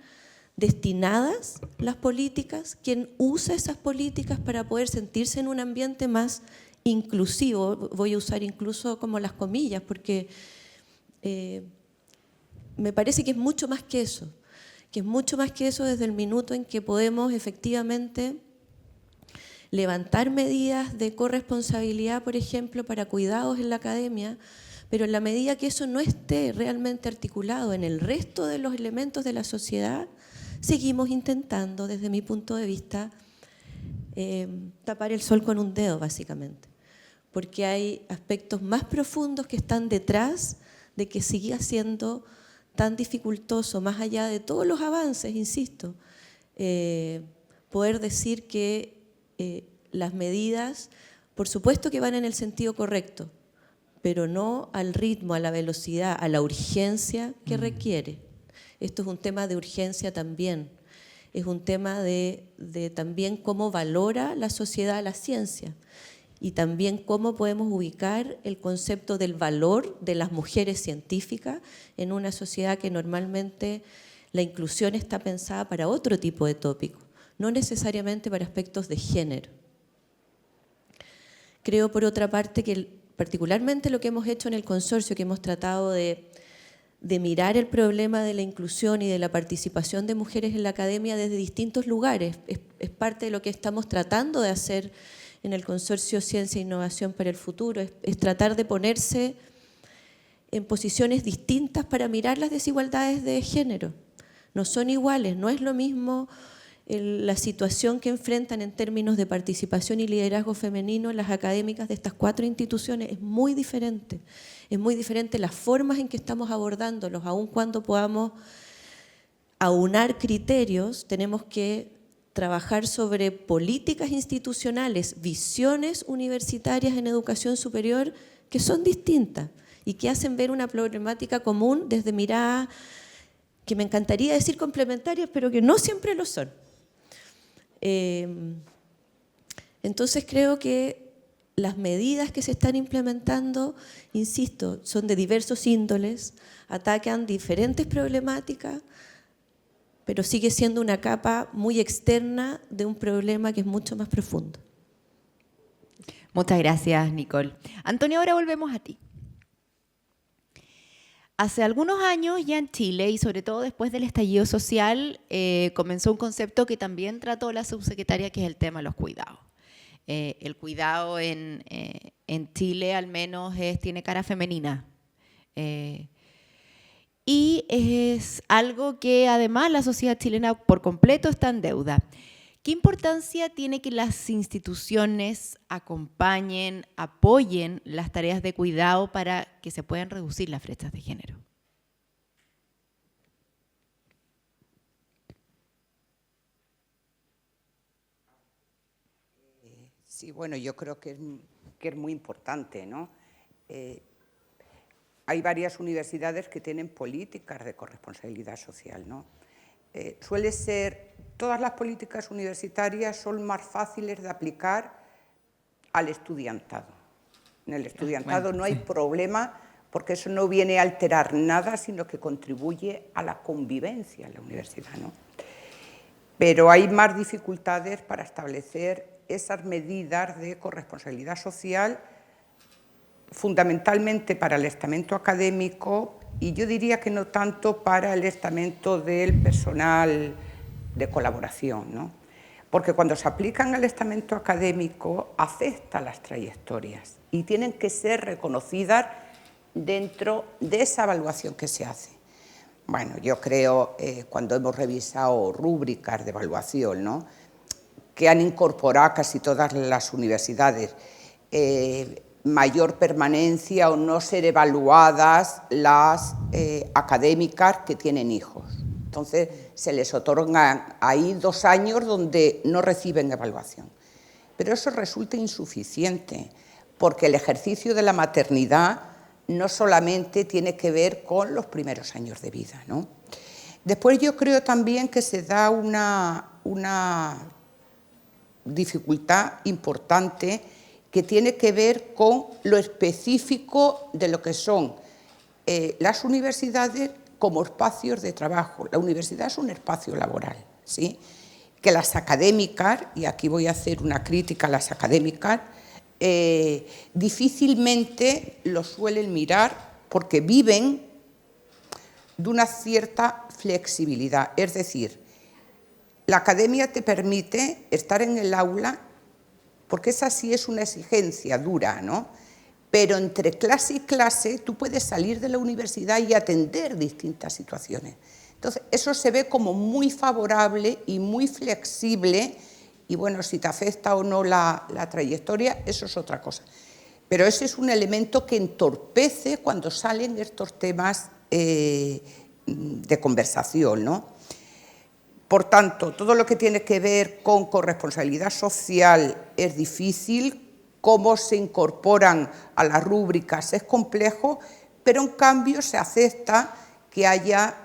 destinadas las políticas, quién usa esas políticas para poder sentirse en un ambiente más inclusivo. Voy a usar incluso como las comillas, porque me parece que es mucho más que eso, desde el minuto en que podemos efectivamente levantar medidas de corresponsabilidad, por ejemplo, para cuidados en la academia, pero en la medida que eso no esté realmente articulado en el resto de los elementos de la sociedad, seguimos intentando, desde mi punto de vista, tapar el sol con un dedo, básicamente, porque hay aspectos más profundos que están detrás de que siga siendo tan dificultoso, más allá de todos los avances, insisto, poder decir que las medidas, por supuesto que van en el sentido correcto, pero no al ritmo, a la velocidad, a la urgencia que requiere. Esto es un tema de urgencia también, es un tema de también cómo valora la sociedad la ciencia y también cómo podemos ubicar el concepto del valor de las mujeres científicas en una sociedad que normalmente la inclusión está pensada para otro tipo de tópicos, no necesariamente para aspectos de género. Creo, por otra parte, que particularmente lo que hemos hecho en el consorcio, que hemos tratado de mirar el problema de la inclusión y de la participación de mujeres en la academia desde distintos lugares, es parte de lo que estamos tratando de hacer en el consorcio Ciencia e Innovación para el Futuro, es tratar de ponerse en posiciones distintas para mirar las desigualdades de género. No son iguales, no es lo mismo la situación que enfrentan en términos de participación y liderazgo femenino las académicas de estas 4 instituciones. Es muy diferente las formas en que estamos abordándolos. Aun cuando podamos aunar criterios, tenemos que trabajar sobre políticas institucionales, visiones universitarias en educación superior que son distintas y que hacen ver una problemática común desde miradas que me encantaría decir complementarias, pero que no siempre lo son. Entonces creo que las medidas que se están implementando, insisto, son de diversos índoles, atacan diferentes problemáticas, pero sigue siendo una capa muy externa de un problema que es mucho más profundo. Muchas gracias, Nicole. Antonio, ahora volvemos a ti. Hace algunos años ya en Chile, y sobre todo después del estallido social, comenzó un concepto que también trató la subsecretaria, que es el tema de los cuidados. El cuidado en Chile al menos tiene cara femenina. Y es algo que además la sociedad chilena por completo está en deuda. ¿Qué importancia tiene que las instituciones acompañen, apoyen las tareas de cuidado para que se puedan reducir las brechas de género? Sí, bueno, yo creo que es muy importante, ¿no? Hay varias universidades que tienen políticas de corresponsabilidad social, ¿no? Suele ser, todas las políticas universitarias son más fáciles de aplicar al estudiantado. En el estudiantado no hay problema porque eso no viene a alterar nada, sino que contribuye a la convivencia en la universidad, ¿no? Pero hay más dificultades para establecer esas medidas de corresponsabilidad social, fundamentalmente para el estamento académico, y yo diría que no tanto para el estamento del personal de colaboración, ¿no? Porque cuando se aplican al estamento académico afecta las trayectorias y tienen que ser reconocidas dentro de esa evaluación que se hace. Bueno, yo creo, cuando hemos revisado rúbricas de evaluación, ¿no?, que han incorporado casi todas las universidades, mayor permanencia o no ser evaluadas las académicas que tienen hijos. Entonces, se les otorgan ahí 2 años donde no reciben evaluación. Pero eso resulta insuficiente, porque el ejercicio de la maternidad no solamente tiene que ver con los primeros años de vida, ¿no? Después yo creo también que se da una dificultad importante que tiene que ver con lo específico de lo que son las universidades como espacios de trabajo. La universidad es un espacio laboral, ¿sí?, que las académicas, y aquí voy a hacer una crítica a las académicas, difícilmente lo suelen mirar porque viven de una cierta flexibilidad. Es decir, la academia te permite estar en el aula, porque esa sí es una exigencia dura, ¿no? Pero entre clase y clase tú puedes salir de la universidad y atender distintas situaciones. Entonces, eso se ve como muy favorable y muy flexible, y bueno, si te afecta o no la trayectoria, eso es otra cosa. Pero ese es un elemento que entorpece cuando salen estos temas de conversación, ¿no? Por tanto, todo lo que tiene que ver con corresponsabilidad social es difícil, cómo se incorporan a las rúbricas es complejo, pero en cambio se acepta que haya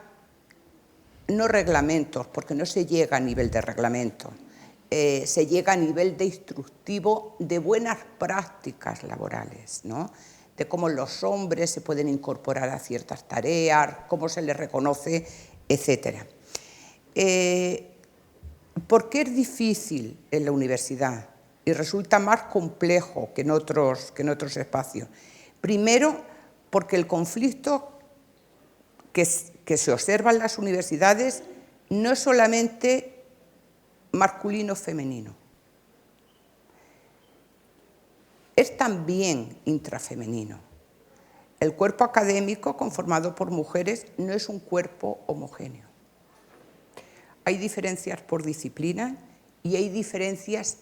no reglamentos, porque no se llega a nivel de reglamento, se llega a nivel de instructivo de buenas prácticas laborales, ¿no?, de cómo los hombres se pueden incorporar a ciertas tareas, cómo se les reconoce, etc. ¿Por qué es difícil en la universidad y resulta más complejo que en otros espacios? Primero, porque el conflicto que se observa en las universidades no es solamente masculino-femenino, es también intrafemenino. El cuerpo académico conformado por mujeres no es un cuerpo homogéneo. Hay diferencias por disciplina y hay diferencias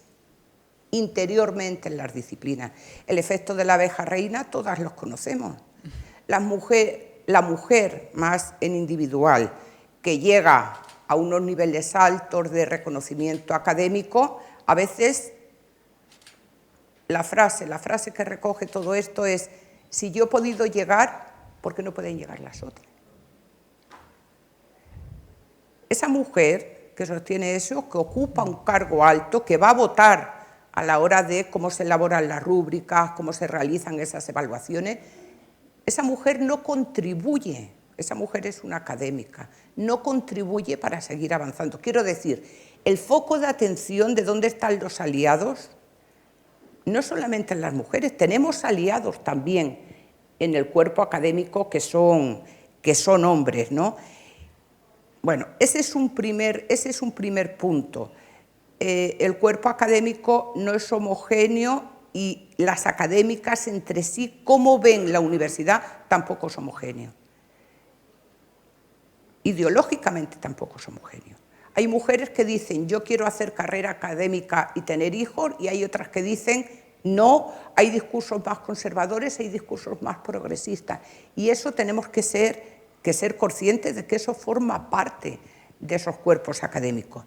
interiormente en las disciplinas. El efecto de la abeja reina todas los conocemos. La mujer más en individual, que llega a unos niveles altos de reconocimiento académico, a veces la frase que recoge todo esto es: Si yo he podido llegar, ¿por qué no pueden llegar las otras? Esa mujer que sostiene eso, que ocupa un cargo alto, que va a votar a la hora de cómo se elaboran las rúbricas, cómo se realizan esas evaluaciones, esa mujer no contribuye, esa mujer es una académica, no contribuye para seguir avanzando. Quiero decir, el foco de atención de dónde están los aliados, no solamente en las mujeres, tenemos aliados también en el cuerpo académico que son hombres, ¿no? Bueno, ese es un primer punto. El cuerpo académico no es homogéneo y las académicas entre sí, cómo ven la universidad, tampoco es homogéneo. Ideológicamente tampoco es homogéneo. Hay mujeres que dicen, yo quiero hacer carrera académica y tener hijos, y hay otras que dicen, no, hay discursos más conservadores, hay discursos más progresistas. Y eso tenemos que ser conscientes de que eso forma parte de esos cuerpos académicos.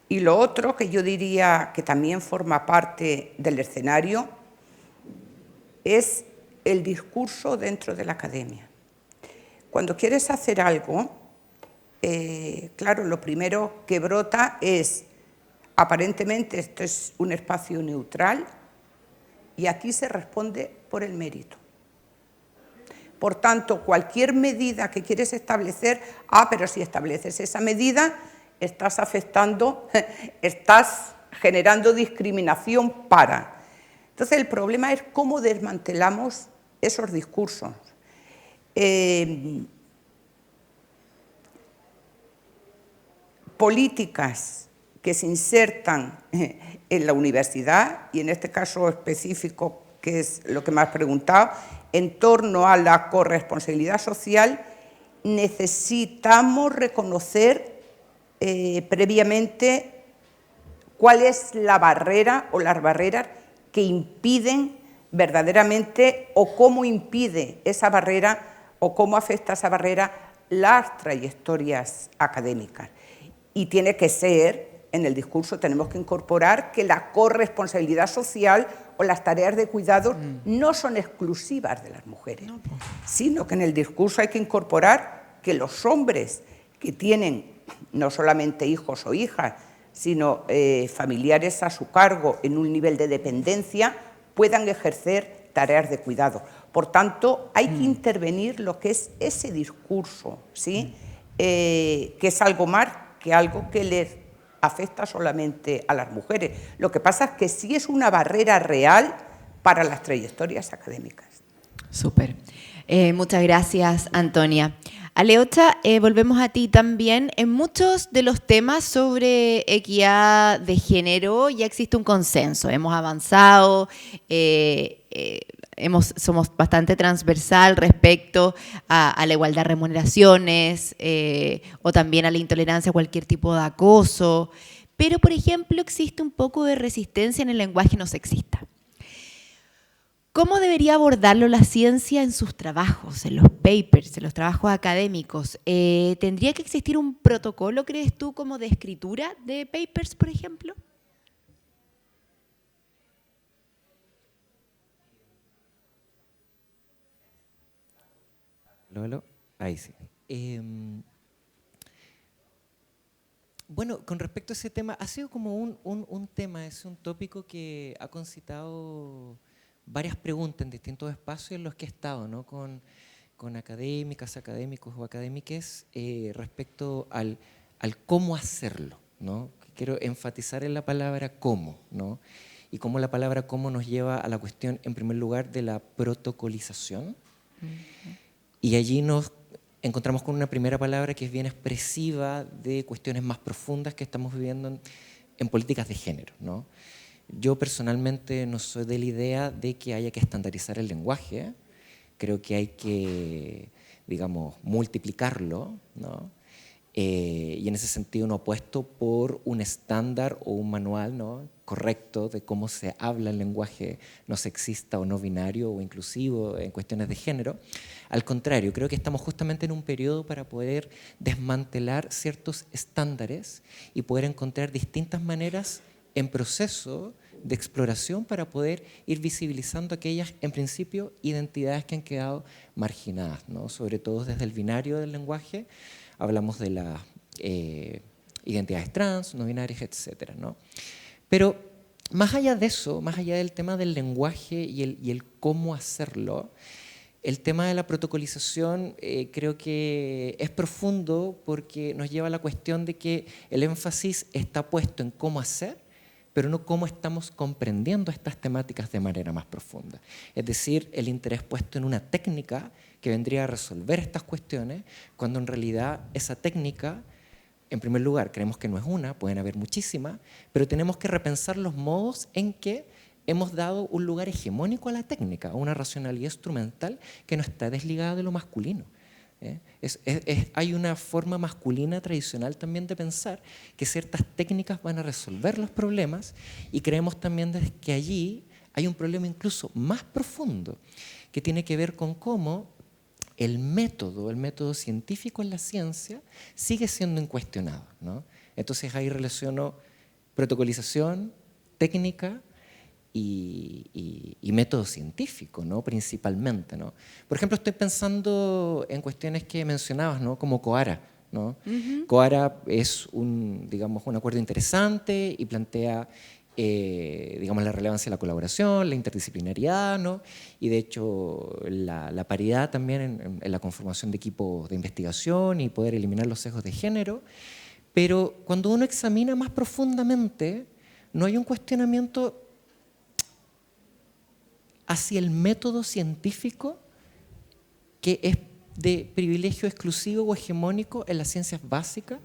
Y lo otro que yo diría que también forma parte del escenario es el discurso dentro de la academia. Cuando quieres hacer algo, claro, lo primero que brota es, aparentemente esto es un espacio neutral y aquí se responde por el mérito. Por tanto, cualquier medida que quieres establecer, pero si estableces esa medida, estás afectando, estás generando discriminación para. Entonces, el problema es cómo desmantelamos esos discursos. Políticas que se insertan en la universidad, y en este caso específico, que es lo que me has preguntado, en torno a la corresponsabilidad social, necesitamos reconocer previamente cuál es la barrera o las barreras que impiden verdaderamente, o cómo impide esa barrera o cómo afecta esa barrera las trayectorias académicas. Y tiene que ser, en el discurso tenemos que incorporar que la corresponsabilidad social o las tareas de cuidado no son exclusivas de las mujeres, sino que en el discurso hay que incorporar que los hombres que tienen no solamente hijos o hijas, sino familiares a su cargo en un nivel de dependencia, puedan ejercer tareas de cuidado. Por tanto, hay que intervenir lo que es ese discurso, ¿sí? Que es algo más que algo que les afecta solamente a las mujeres. Lo que pasa es que sí es una barrera real para las trayectorias académicas. Súper. Muchas gracias, Antonia. Aleocha, volvemos a ti también. En muchos de los temas sobre equidad de género ya existe un consenso. Hemos avanzado, somos bastante transversal respecto a la igualdad de remuneraciones o también a la intolerancia a cualquier tipo de acoso. Pero, por ejemplo, existe un poco de resistencia en el lenguaje no sexista. ¿Cómo debería abordarlo la ciencia en sus trabajos, en los papers, en los trabajos académicos? ¿Tendría que existir un protocolo, crees tú, como de escritura de papers, por ejemplo? ¿Lolo? Ahí sí. Bueno, con respecto a ese tema, ha sido como un tema, es un tópico que ha concitado varias preguntas en distintos espacios en los que he estado, ¿no? Con académicas, académicos o académiques respecto al cómo hacerlo, ¿no? Quiero enfatizar en la palabra cómo, ¿no? Y cómo la palabra cómo nos lleva a la cuestión, en primer lugar, de la protocolización. Y allí nos encontramos con una primera palabra que es bien expresiva de cuestiones más profundas que estamos viviendo en políticas de género, ¿no? Yo personalmente no soy de la idea de que haya que estandarizar el lenguaje. Creo que hay que, digamos, multiplicarlo, ¿no? Y en ese sentido no apuesto por un estándar o un manual, ¿no?, correcto de cómo se habla el lenguaje no sexista o no binario o inclusivo en cuestiones de género. Al contrario, creo que estamos justamente en un periodo para poder desmantelar ciertos estándares y poder encontrar distintas maneras en proceso de exploración para poder ir visibilizando aquellas, en principio, identidades que han quedado marginadas, ¿no? Sobre todo desde el binario del lenguaje, hablamos de las identidades trans, no binarias, etcétera, ¿no? Pero más allá de eso, más allá del tema del lenguaje y el cómo hacerlo, el tema de la protocolización creo que es profundo porque nos lleva a la cuestión de que el énfasis está puesto en cómo hacer, pero no cómo estamos comprendiendo estas temáticas de manera más profunda. Es decir, el interés puesto en una técnica que vendría a resolver estas cuestiones, cuando en realidad esa técnica, en primer lugar, creemos que no es una, pueden haber muchísimas, pero tenemos que repensar los modos en que hemos dado un lugar hegemónico a la técnica, a una racionalidad instrumental que no está desligada de lo masculino. Hay una forma masculina tradicional también de pensar que ciertas técnicas van a resolver los problemas, y creemos también que allí hay un problema incluso más profundo que tiene que ver con cómo el método científico en la ciencia sigue siendo incuestionado, ¿no? Entonces ahí relaciono protocolización, técnica y método científico, ¿no? Principalmente, ¿no? Por ejemplo, estoy pensando en cuestiones que mencionabas, ¿no? Como COARA, ¿no? COARA es un acuerdo interesante y plantea la relevancia de la colaboración, la interdisciplinariedad, ¿no? Y de hecho la paridad también en la conformación de equipos de investigación y poder eliminar los sesgos de género. Pero cuando uno examina más profundamente, no hay un cuestionamiento hacia el método científico que es de privilegio exclusivo o hegemónico en las ciencias básicas,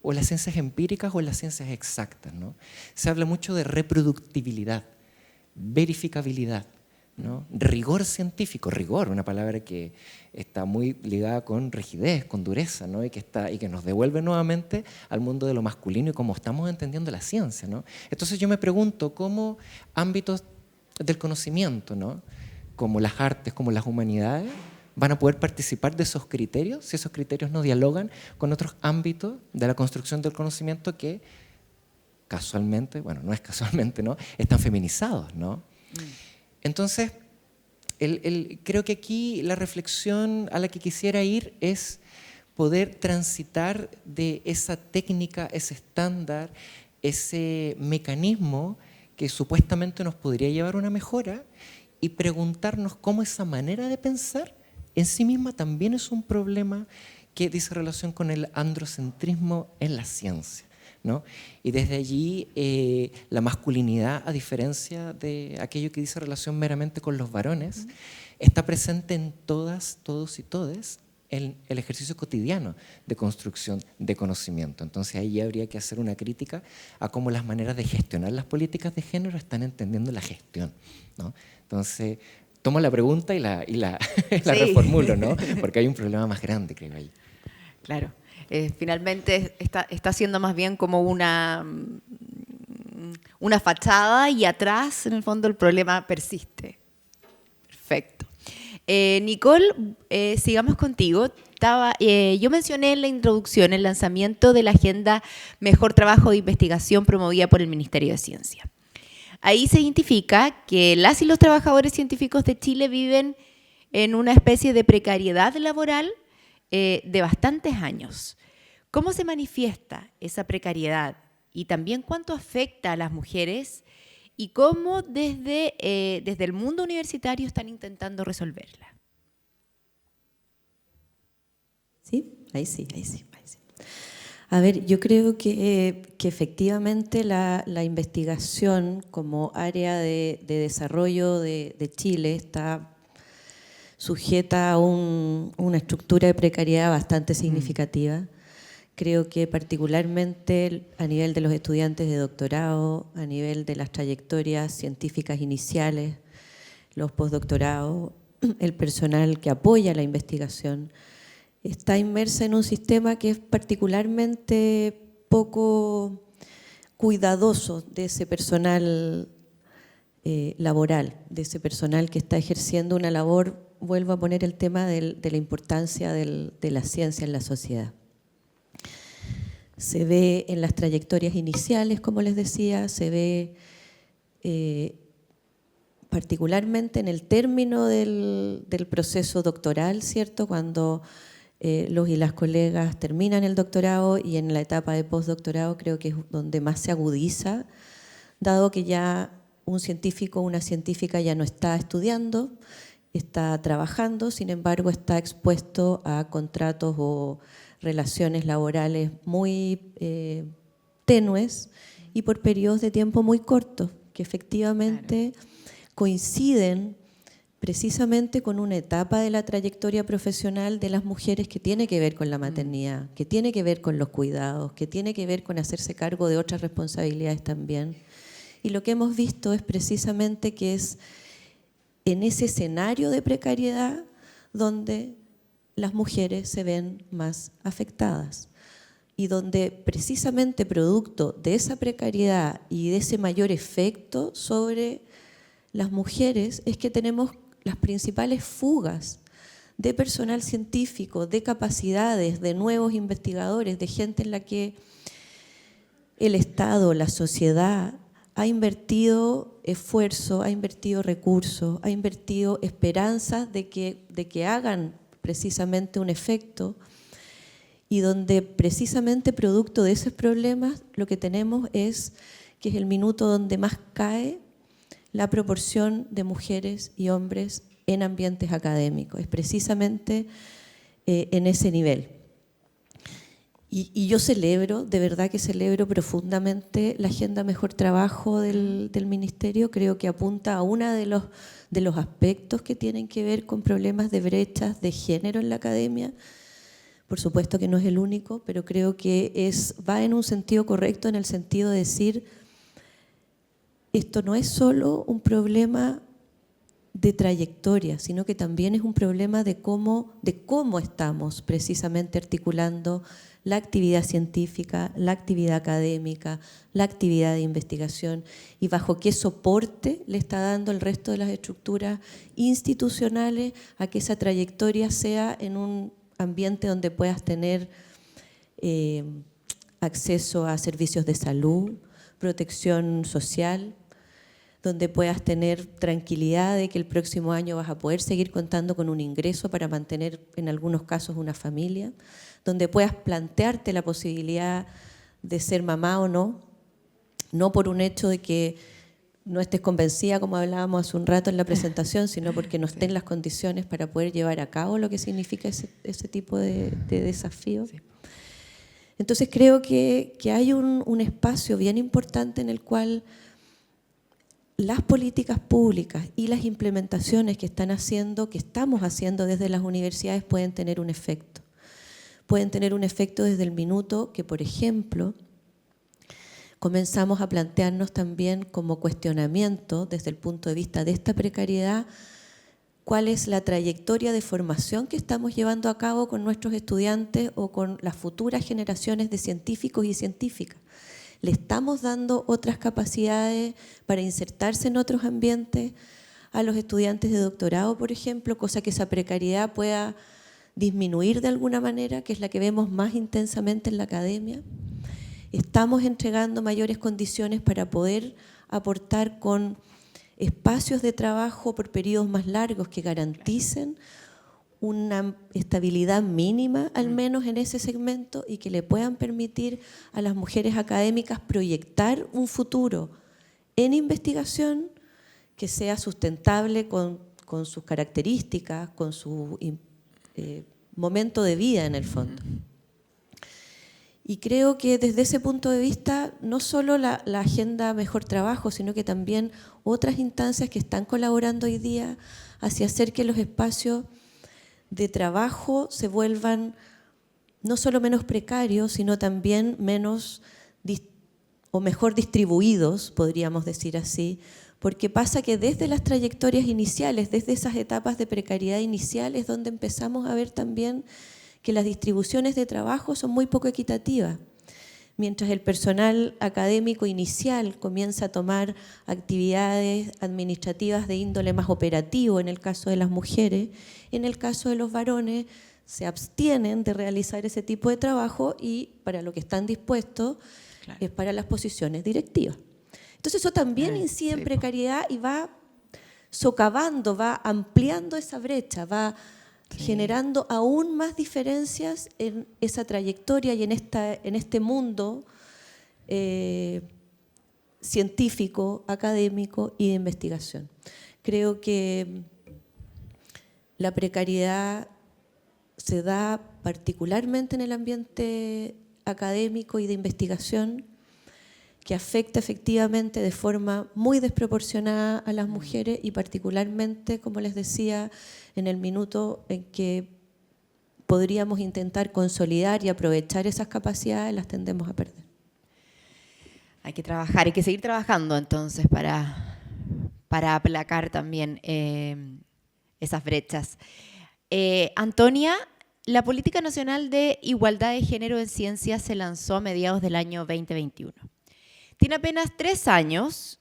o en las ciencias empíricas, o en las ciencias exactas, ¿no? Se habla mucho de reproductibilidad, verificabilidad, ¿no? Rigor científico, rigor, una palabra que está muy ligada con rigidez, con dureza, ¿no? y que nos devuelve nuevamente al mundo de lo masculino y cómo estamos entendiendo la ciencia, ¿no? Entonces yo me pregunto cómo ámbitos del conocimiento, ¿no? Como las artes, como las humanidades, van a poder participar de esos criterios si esos criterios no dialogan con otros ámbitos de la construcción del conocimiento que casualmente, bueno, no es casualmente, ¿no? Están feminizados, ¿no? Entonces, creo que aquí la reflexión a la que quisiera ir es poder transitar de esa técnica, ese estándar, ese mecanismo que supuestamente nos podría llevar a una mejora, y preguntarnos cómo esa manera de pensar en sí misma también es un problema que dice relación con el androcentrismo en la ciencia, ¿no? Y desde allí la masculinidad, a diferencia de aquello que dice relación meramente con los varones, está presente en todas, todos y todes en el ejercicio cotidiano de construcción de conocimiento. Entonces ahí habría que hacer una crítica a cómo las maneras de gestionar las políticas de género están entendiendo la gestión, ¿no? Entonces tomo la pregunta y la reformulo, ¿no? Porque hay un problema más grande, creo, ahí. Claro. Finalmente está siendo más bien como una fachada, y atrás, en el fondo, el problema persiste. Perfecto. Nicole, sigamos contigo. Yo mencioné en la introducción el lanzamiento de la Agenda Mejor Trabajo de Investigación promovida por el Ministerio de Ciencia. Ahí se identifica que las y los trabajadores científicos de Chile viven en una especie de precariedad laboral de bastantes años. ¿Cómo se manifiesta esa precariedad? Y también cuánto afecta a las mujeres, y cómo desde el mundo universitario están intentando resolverla. ¿Sí? Ahí sí. A ver, yo creo que efectivamente la investigación como área de desarrollo de Chile está sujeta a una estructura de precariedad bastante significativa. Creo que particularmente a nivel de los estudiantes de doctorado, a nivel de las trayectorias científicas iniciales, los postdoctorados, el personal que apoya la investigación, está inmersa en un sistema que es particularmente poco cuidadoso de ese personal laboral, de ese personal que está ejerciendo una labor. Vuelvo a poner el tema de la importancia de la ciencia en la sociedad. Se ve en las trayectorias iniciales, como les decía, se ve particularmente en el término del proceso doctoral, ¿cierto? Cuando los y las colegas terminan el doctorado, y en la etapa de postdoctorado creo que es donde más se agudiza, dado que ya un científico o una científica ya no está estudiando, está trabajando, sin embargo está expuesto a contratos o relaciones laborales muy tenues y por periodos de tiempo muy cortos, que efectivamente coinciden precisamente con una etapa de la trayectoria profesional de las mujeres que tiene que ver con la maternidad, que tiene que ver con los cuidados, que tiene que ver con hacerse cargo de otras responsabilidades también. Y lo que hemos visto es precisamente que es en ese escenario de precariedad donde las mujeres se ven más afectadas y donde precisamente producto de esa precariedad y de ese mayor efecto sobre las mujeres es que tenemos las principales fugas de personal científico, de capacidades, de nuevos investigadores, de gente en la que el Estado, la sociedad ha invertido esfuerzo, ha invertido recursos, ha invertido esperanzas de que hagan precisamente un efecto, y donde precisamente producto de esos problemas lo que tenemos es que es el minuto donde más cae la proporción de mujeres y hombres en ambientes académicos, es precisamente en ese nivel. Y yo celebro, de verdad que celebro profundamente la Agenda Mejor Trabajo del Ministerio. Creo que apunta a uno de los aspectos que tienen que ver con problemas de brechas de género en la academia. Por supuesto que no es el único, pero creo que va en un sentido correcto, en el sentido de decir, esto no es solo un problema de trayectoria, sino que también es un problema de cómo estamos precisamente articulando la actividad científica, la actividad académica, la actividad de investigación y bajo qué soporte le está dando el resto de las estructuras institucionales a que esa trayectoria sea en un ambiente donde puedas tener acceso a servicios de salud, protección social, donde puedas tener tranquilidad de que el próximo año vas a poder seguir contando con un ingreso para mantener en algunos casos una familia, donde puedas plantearte la posibilidad de ser mamá o no, no por un hecho de que no estés convencida, como hablábamos hace un rato en la presentación, sino porque no estén las condiciones para poder llevar a cabo lo que significa ese tipo de desafío. Sí. Entonces creo que hay un espacio bien importante en el cual las políticas públicas y las implementaciones que estamos haciendo desde las universidades pueden tener un efecto. Pueden tener un efecto desde el minuto que, por ejemplo, comenzamos a plantearnos también como cuestionamiento desde el punto de vista de esta precariedad, cuál es la trayectoria de formación que estamos llevando a cabo con nuestros estudiantes o con las futuras generaciones de científicos y científicas. ¿Le estamos dando otras capacidades para insertarse en otros ambientes a los estudiantes de doctorado, por ejemplo, cosa que esa precariedad pueda disminuir de alguna manera, que es la que vemos más intensamente en la academia? ¿Estamos entregando mayores condiciones para poder aportar con espacios de trabajo por periodos más largos que garanticen una estabilidad mínima, al menos en ese segmento, y que le puedan permitir a las mujeres académicas proyectar un futuro en investigación que sea sustentable con sus características, con su momento de vida en el fondo? Y creo que desde ese punto de vista, no solo la Agenda Mejor Trabajo, sino que también otras instancias que están colaborando hoy día hacia hacer que los espacios de trabajo se vuelvan no solo menos precarios, sino también menos o mejor distribuidos, podríamos decir así, porque pasa que desde las trayectorias iniciales, desde esas etapas de precariedad inicial, es donde empezamos a ver también que las distribuciones de trabajo son muy poco equitativas. Mientras el personal académico inicial comienza a tomar actividades administrativas de índole más operativo, en el caso de las mujeres, en el caso de los varones se abstienen de realizar ese tipo de trabajo y para lo que están dispuestos es para las posiciones directivas. Entonces eso también incide en precariedad y va socavando, va ampliando esa brecha, va generando aún más diferencias en esa trayectoria y en este mundo científico, académico y de investigación. Creo que la precariedad se da particularmente en el ambiente académico y de investigación, que afecta efectivamente de forma muy desproporcionada a las mujeres y particularmente, como les decía, en el minuto en que podríamos intentar consolidar y aprovechar esas capacidades, las tendemos a perder. Hay que trabajar, hay que seguir trabajando entonces para aplacar también esas brechas. Antonia, la Política Nacional de Igualdad de Género en Ciencia se lanzó a mediados del año 2021. Tiene apenas 3 años,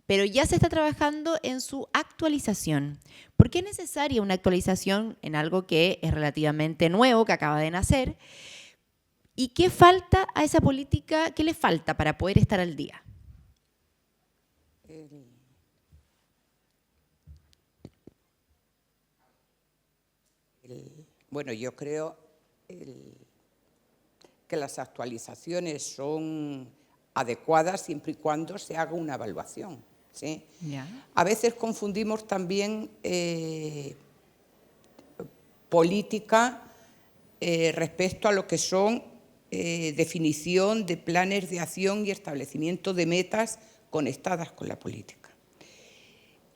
pero ya se está trabajando en su actualización. ¿Por qué es necesaria una actualización en algo que es relativamente nuevo, que acaba de nacer? ¿Y qué falta a esa política? ¿Qué le falta para poder estar al día? Bueno, yo creo que las actualizaciones son adecuadas siempre y cuando se haga una evaluación, ¿sí? A veces confundimos también política respecto a lo que son definición de planes de acción y establecimiento de metas conectadas con la política.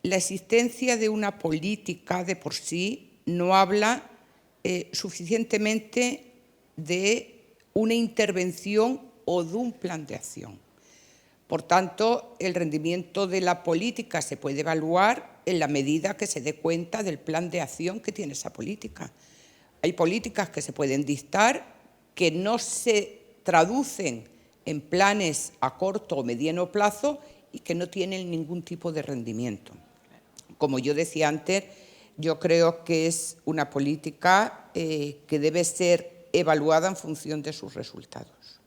La existencia de una política de por sí no habla suficientemente de una intervención o de un plan de acción. Por tanto, el rendimiento de la política se puede evaluar en la medida que se dé cuenta del plan de acción que tiene esa política. Hay políticas que se pueden dictar que no se traducen en planes a corto o mediano plazo y que no tienen ningún tipo de rendimiento. Como yo decía antes, yo creo que es una política que debe ser evaluada en función de sus resultados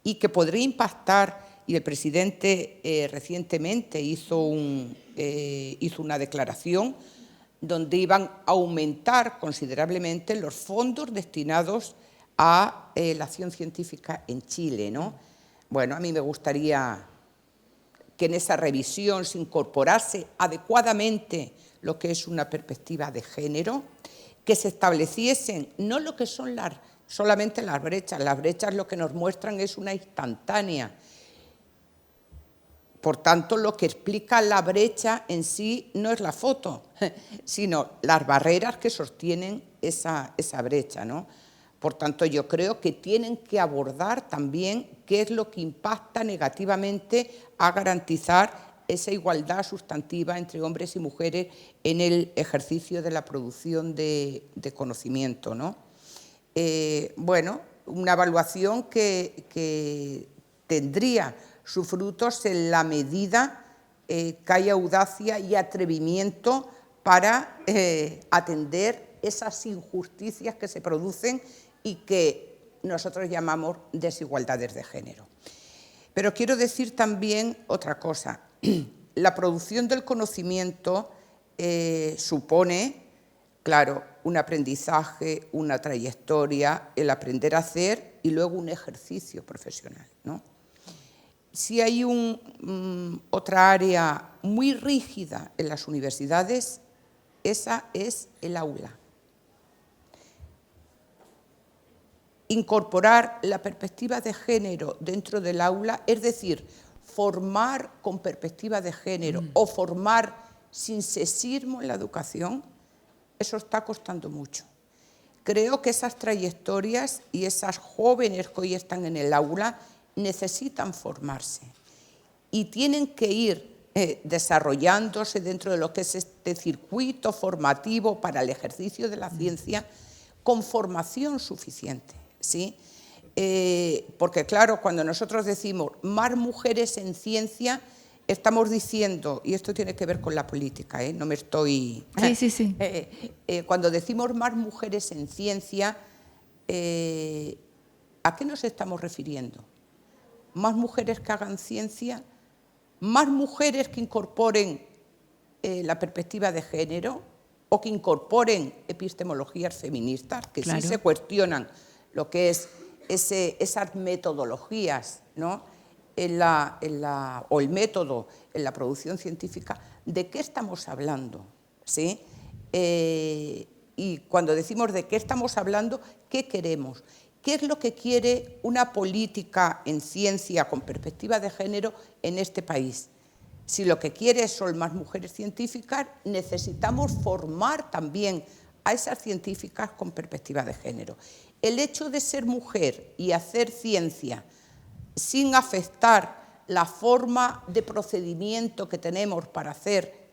y que podría impactar, y el presidente recientemente hizo una declaración donde iban a aumentar considerablemente los fondos destinados a la acción científica en Chile, ¿no? Bueno, a mí me gustaría que en esa revisión se incorporase adecuadamente lo que es una perspectiva de género, que se estableciesen no lo que son solamente las brechas lo que nos muestran es una instantánea. Por tanto, lo que explica la brecha en sí no es la foto, sino las barreras que sostienen esa brecha, ¿no? Por tanto, yo creo que tienen que abordar también qué es lo que impacta negativamente a garantizar esa igualdad sustantiva entre hombres y mujeres en el ejercicio de la producción de conocimiento, ¿no? Bueno, una evaluación que tendría sus frutos en la medida que haya audacia y atrevimiento para atender esas injusticias que se producen y que nosotros llamamos desigualdades de género. Pero quiero decir también otra cosa. La producción del conocimiento supone, claro, un aprendizaje, una trayectoria, el aprender a hacer y luego un ejercicio profesional, ¿no? Si hay otra área muy rígida en las universidades, esa es el aula. Incorporar la perspectiva de género dentro del aula, es decir, formar con perspectiva de género o formar sin sexismo en la educación, eso está costando mucho. Creo que esas trayectorias y esas jóvenes que hoy están en el aula necesitan formarse y tienen que ir desarrollándose dentro de lo que es este circuito formativo para el ejercicio de la ciencia con formación suficiente, ¿sí? Porque claro, cuando nosotros decimos más mujeres en ciencia, estamos diciendo, y esto tiene que ver con la política, no me estoy... Sí. Cuando decimos más mujeres en ciencia, ¿a qué nos estamos refiriendo? ¿Más mujeres que hagan ciencia más mujeres que incorporen la perspectiva de género o que incorporen epistemologías feministas, que Claro. sí se cuestionan lo que es esas metodologías, ¿no? O el método en la producción científica. ¿De qué estamos hablando? ¿Sí? Y cuando decimos de qué estamos hablando, ¿qué queremos? ¿Qué es lo que quiere una política en ciencia con perspectiva de género en este país? Si lo que quiere son más mujeres científicas, necesitamos formar también a esas científicas con perspectiva de género. El hecho de ser mujer y hacer ciencia sin afectar la forma de procedimiento que tenemos para hacer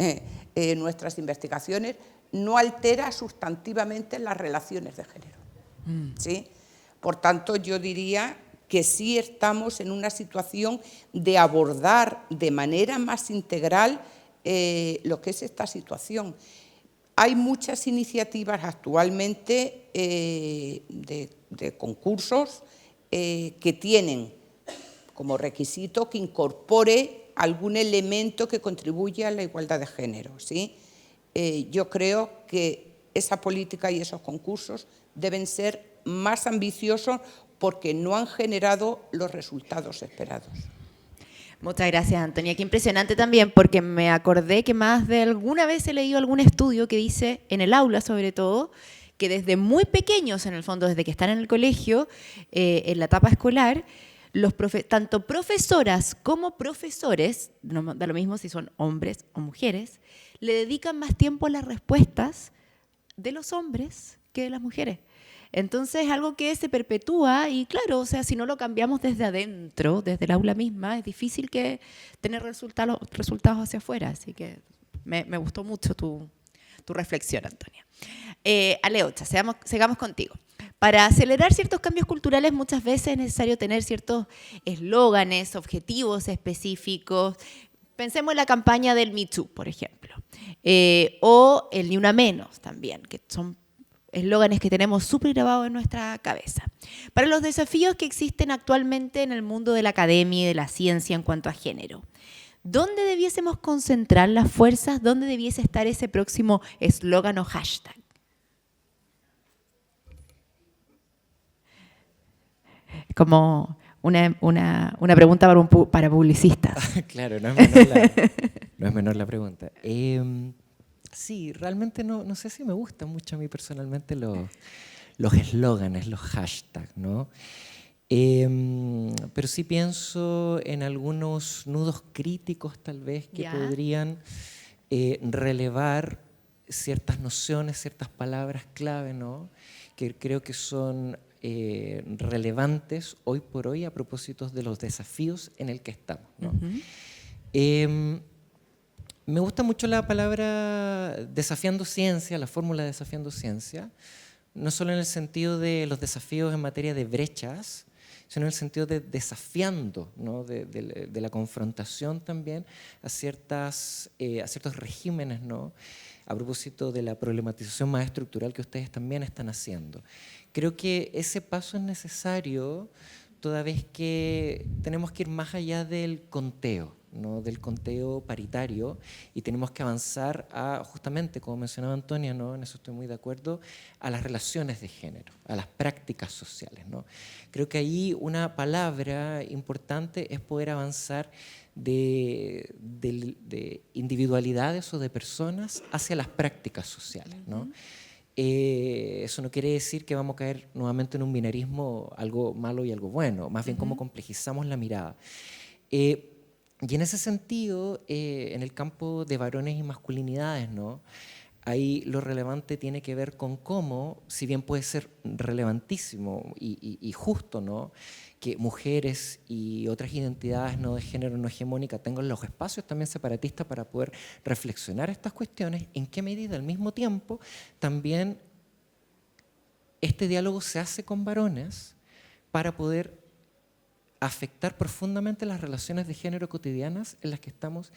nuestras investigaciones no altera sustantivamente las relaciones de género. ¿Sí? Por tanto, yo diría que sí estamos en una situación de abordar de manera más integral lo que es esta situación. Hay muchas iniciativas actualmente de concursos que tienen como requisito que incorpore algún elemento que contribuya a la igualdad de género, ¿sí? Yo creo que esa política y esos concursos deben ser más ambiciosos porque no han generado los resultados esperados. Muchas gracias, Antonia. Qué impresionante también, porque me acordé que más de alguna vez he leído algún estudio que dice, en el aula sobre todo, que desde muy pequeños, en el fondo, desde que están en el colegio, en la etapa escolar, tanto profesoras como profesores, no da lo mismo si son hombres o mujeres, le dedican más tiempo a las respuestas de los hombres que de las mujeres. Entonces es algo que se perpetúa y claro, o sea, si no lo cambiamos desde adentro, desde el aula misma, es difícil que tener resultados hacia afuera. Así que me gustó mucho tu reflexión, Antonia. Aleocha, sigamos contigo. Para acelerar ciertos cambios culturales muchas veces es necesario tener ciertos eslóganes, objetivos específicos. Pensemos en la campaña del Me Too, por ejemplo, o el Ni Una Menos también, que son eslóganes que tenemos súper grabados en nuestra cabeza. Para los desafíos que existen actualmente en el mundo de la academia y de la ciencia en cuanto a género, ¿dónde debiésemos concentrar las fuerzas? ¿Dónde debiese estar ese próximo eslogan o hashtag? Como una pregunta para publicistas. Claro, no es menor la pregunta. Sí, realmente no sé si me gustan mucho a mí personalmente los eslóganes, los hashtags, ¿no? Pero sí pienso en algunos nudos críticos tal vez que podrían relevar ciertas nociones, ciertas palabras clave, ¿no? Que creo que son relevantes hoy por hoy a propósito de los desafíos en el que estamos, ¿no? Me gusta mucho la palabra desafiando ciencia, la fórmula desafiando ciencia, no solo en el sentido de los desafíos en materia de brechas, sino en el sentido de desafiando, ¿no? de la confrontación también a ciertos regímenes, ¿no? A propósito de la problematización más estructural que ustedes también están haciendo. Creo que ese paso es necesario toda vez que tenemos que ir más allá del conteo, ¿no? Del conteo paritario, y tenemos que avanzar a, justamente, como mencionaba Antonia, ¿no? En eso estoy muy de acuerdo, a las relaciones de género, a las prácticas sociales, ¿no? Creo que ahí una palabra importante es poder avanzar de individualidades o de personas hacia las prácticas sociales, ¿no? Eso no quiere decir que vamos a caer nuevamente en un binarismo, algo malo y algo bueno, más bien cómo complejizamos la mirada. Y en ese sentido, en el campo de varones y masculinidades, ¿no? Ahí lo relevante tiene que ver con cómo, si bien puede ser relevantísimo y justo, ¿no? Que mujeres y otras identidades no de género no hegemónica tengan los espacios también separatistas para poder reflexionar estas cuestiones, en qué medida al mismo tiempo también este diálogo se hace con varones para poder afectar profundamente las relaciones de género cotidianas en las que estamos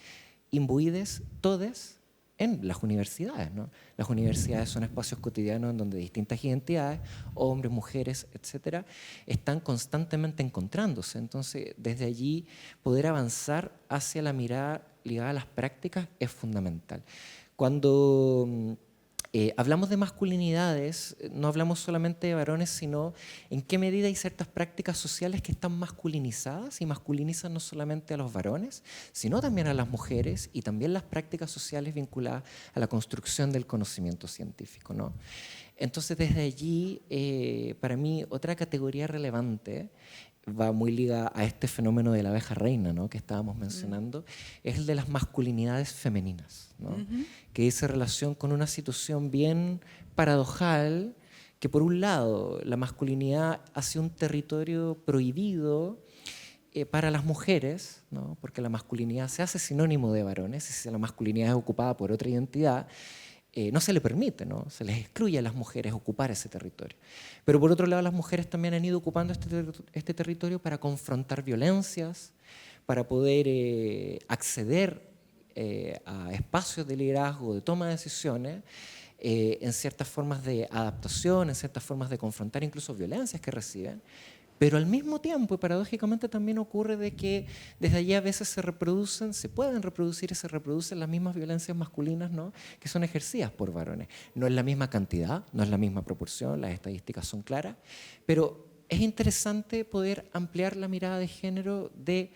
imbuides todes en las universidades, ¿no? Las universidades son espacios cotidianos en donde distintas identidades, hombres, mujeres, etcétera, están constantemente encontrándose. Entonces, desde allí, poder avanzar hacia la mirada ligada a las prácticas es fundamental. Cuando hablamos de masculinidades, no hablamos solamente de varones, sino en qué medida hay ciertas prácticas sociales que están masculinizadas y masculinizan no solamente a los varones, sino también a las mujeres y también las prácticas sociales vinculadas a la construcción del conocimiento científico, ¿no? Entonces, desde allí, para mí, otra categoría relevante va muy ligada a este fenómeno de la abeja reina, ¿no?, que estábamos mencionando, es el de las masculinidades femeninas, ¿no? Que dice relación con una situación bien paradojal, que por un lado la masculinidad hace un territorio prohibido para las mujeres, ¿no?, porque la masculinidad se hace sinónimo de varones, y si la masculinidad es ocupada por otra identidad, no se le permite, ¿no? Se les excluye a las mujeres ocupar ese territorio. Pero por otro lado, las mujeres también han ido ocupando este territorio para confrontar violencias, para poder acceder a espacios de liderazgo, de toma de decisiones, en ciertas formas de adaptación, en ciertas formas de confrontar incluso violencias que reciben. Pero al mismo tiempo, y paradójicamente, también ocurre de que desde allí a veces se pueden reproducir y se reproducen las mismas violencias masculinas, ¿no?, que son ejercidas por varones. No es la misma cantidad, no es la misma proporción, las estadísticas son claras, pero es interesante poder ampliar la mirada de género de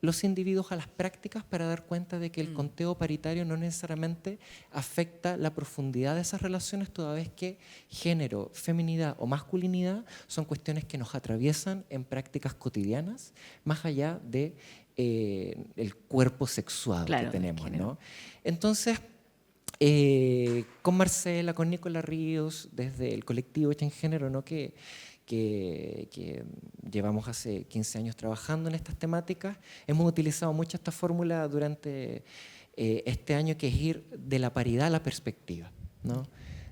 los individuos a las prácticas para dar cuenta de que el conteo paritario no necesariamente afecta la profundidad de esas relaciones, toda vez que género, feminidad o masculinidad son cuestiones que nos atraviesan en prácticas cotidianas, más allá de el cuerpo sexual, claro, que tenemos, ¿no? Entonces, con Marcela, con Nicolás Ríos, desde el colectivo Hecha en Género, ¿no?, que llevamos hace 15 años trabajando en estas temáticas, hemos utilizado mucho esta fórmula durante este año, que es ir de la paridad a la perspectiva, ¿no?,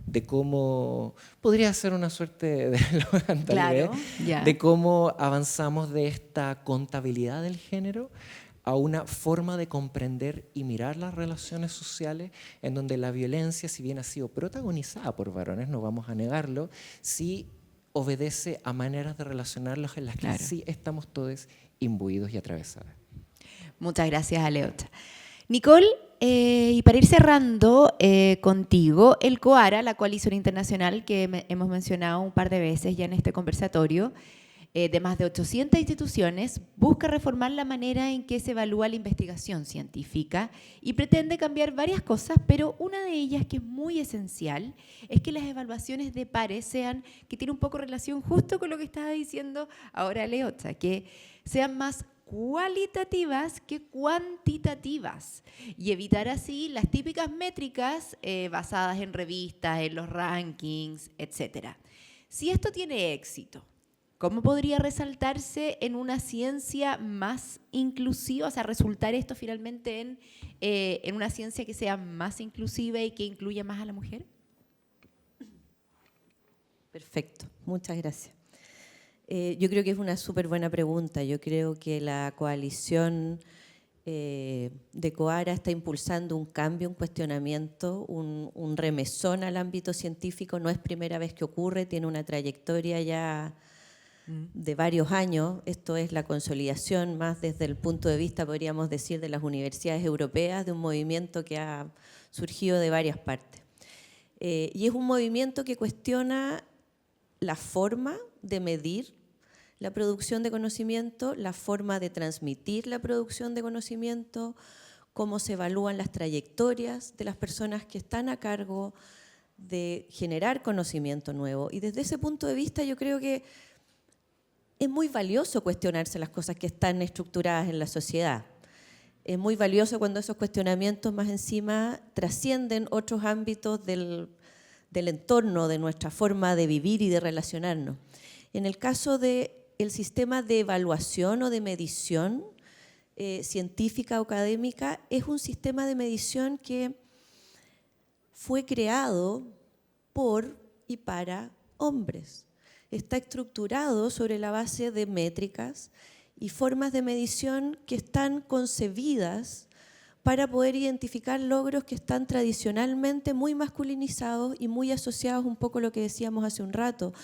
de cómo podría ser una suerte de eslogan, tal vez, de cómo avanzamos de esta contabilidad del género a una forma de comprender y mirar las relaciones sociales en donde la violencia, si bien ha sido protagonizada por varones, no vamos a negarlo, sí obedece a maneras de relacionarlos en las que sí estamos todos imbuidos y atravesados. Muchas gracias, Aleota. Nicole, y para ir cerrando contigo, el COARA, la Coalición Internacional que hemos mencionado un par de veces ya en este conversatorio, de más de 800 instituciones, busca reformar la manera en que se evalúa la investigación científica y pretende cambiar varias cosas, pero una de ellas, que es muy esencial, es que las evaluaciones de pares sean, que tiene un poco relación justo con lo que estaba diciendo ahora Aleota, que sean más cualitativas que cuantitativas y evitar así las típicas métricas basadas en revistas, en los rankings, etc. Si esto tiene éxito, ¿cómo podría resaltarse en una ciencia más inclusiva? O sea, resultar esto finalmente en una ciencia que sea más inclusiva y que incluya más a la mujer. Perfecto, muchas gracias. Yo creo que es una súper buena pregunta. Yo creo que la coalición de COARA está impulsando un cambio, un cuestionamiento, un remesón al ámbito científico. No es primera vez que ocurre, tiene una trayectoria ya de varios años. Esto es la consolidación más desde el punto de vista, podríamos decir, de las universidades europeas, de un movimiento que ha surgido de varias partes. Y es un movimiento que cuestiona la forma de medir la producción de conocimiento, la forma de transmitir la producción de conocimiento, cómo se evalúan las trayectorias de las personas que están a cargo de generar conocimiento nuevo. Y desde ese punto de vista yo creo que es muy valioso cuestionarse las cosas que están estructuradas en la sociedad. Es muy valioso cuando esos cuestionamientos más encima trascienden otros ámbitos del entorno, de nuestra forma de vivir y de relacionarnos. En el caso del sistema de evaluación o de medición científica o académica, es un sistema de medición que fue creado por y para hombres. Está estructurado sobre la base de métricas y formas de medición que están concebidas para poder identificar logros que están tradicionalmente muy masculinizados y muy asociados un poco a lo que decíamos hace un rato.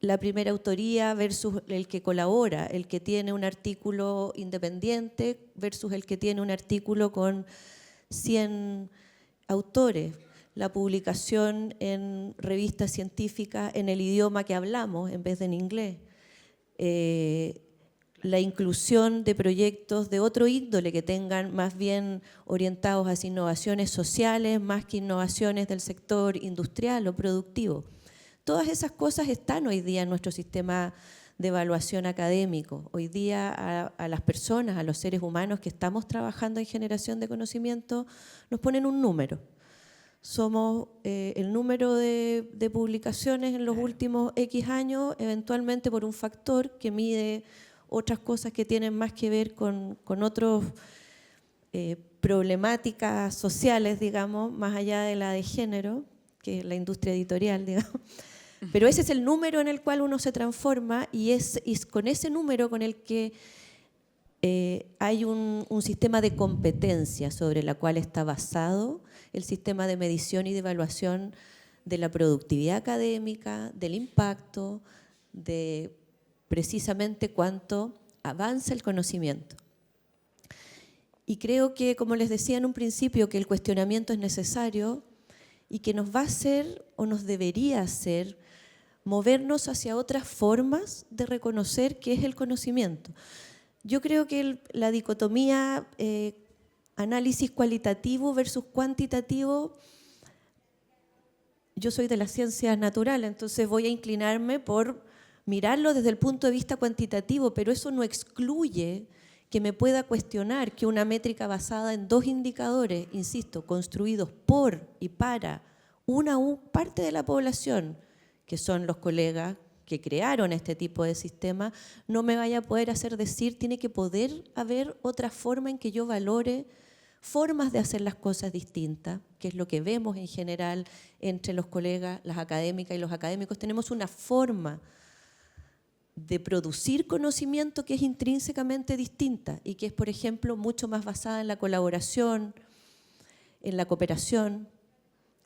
La primera autoría versus el que colabora, el que tiene un artículo independiente versus el que tiene un artículo con 100 autores. La publicación en revistas científicas en el idioma que hablamos en vez de en inglés. La inclusión de proyectos de otro índole que tengan más bien orientados hacia innovaciones sociales más que innovaciones del sector industrial o productivo. Todas esas cosas están hoy día en nuestro sistema de evaluación académico. Hoy día a las personas, a los seres humanos que estamos trabajando en generación de conocimiento, nos ponen un número. Somos el número de publicaciones en los últimos X años, eventualmente por un factor que mide otras cosas que tienen más que ver con otras problemáticas sociales, digamos, más allá de la de género, que es la industria editorial, digamos. Pero ese es el número en el cual uno se transforma y es con ese número con el que hay un sistema de competencia sobre la cual está basado el sistema de medición y de evaluación de la productividad académica, del impacto, de precisamente cuánto avanza el conocimiento. Y creo que, como les decía en un principio, que el cuestionamiento es necesario y que nos va a hacer o nos debería hacer movernos hacia otras formas de reconocer qué es el conocimiento. Yo creo que la dicotomía análisis cualitativo versus cuantitativo, yo soy de las ciencias naturales, entonces voy a inclinarme por mirarlo desde el punto de vista cuantitativo, pero eso no excluye que me pueda cuestionar que una métrica basada en 2 indicadores, insisto, construidos por y para una parte de la población, que son los colegas que crearon este tipo de sistema, no me vaya a poder hacer decir, tiene que poder haber otra forma en que yo valore formas de hacer las cosas distintas, que es lo que vemos en general entre los colegas, las académicas y los académicos. Tenemos una forma de producir conocimiento que es intrínsecamente distinta y que es, por ejemplo, mucho más basada en la colaboración, en la cooperación,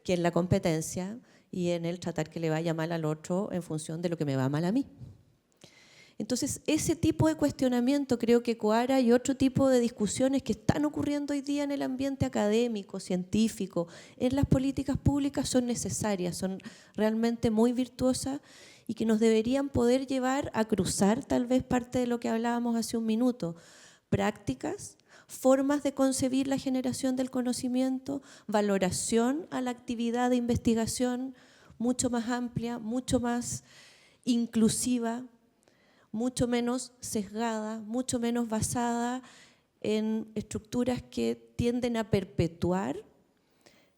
que en la competencia y en el tratar que le vaya mal al otro en función de lo que me va mal a mí. Entonces, ese tipo de cuestionamiento creo que Coara y otro tipo de discusiones que están ocurriendo hoy día en el ambiente académico, científico, en las políticas públicas son necesarias, son realmente muy virtuosas y que nos deberían poder llevar a cruzar tal vez parte de lo que hablábamos hace un minuto, prácticas, formas de concebir la generación del conocimiento, valoración a la actividad de investigación mucho más amplia, mucho más inclusiva, mucho menos sesgada, mucho menos basada en estructuras que tienden a perpetuar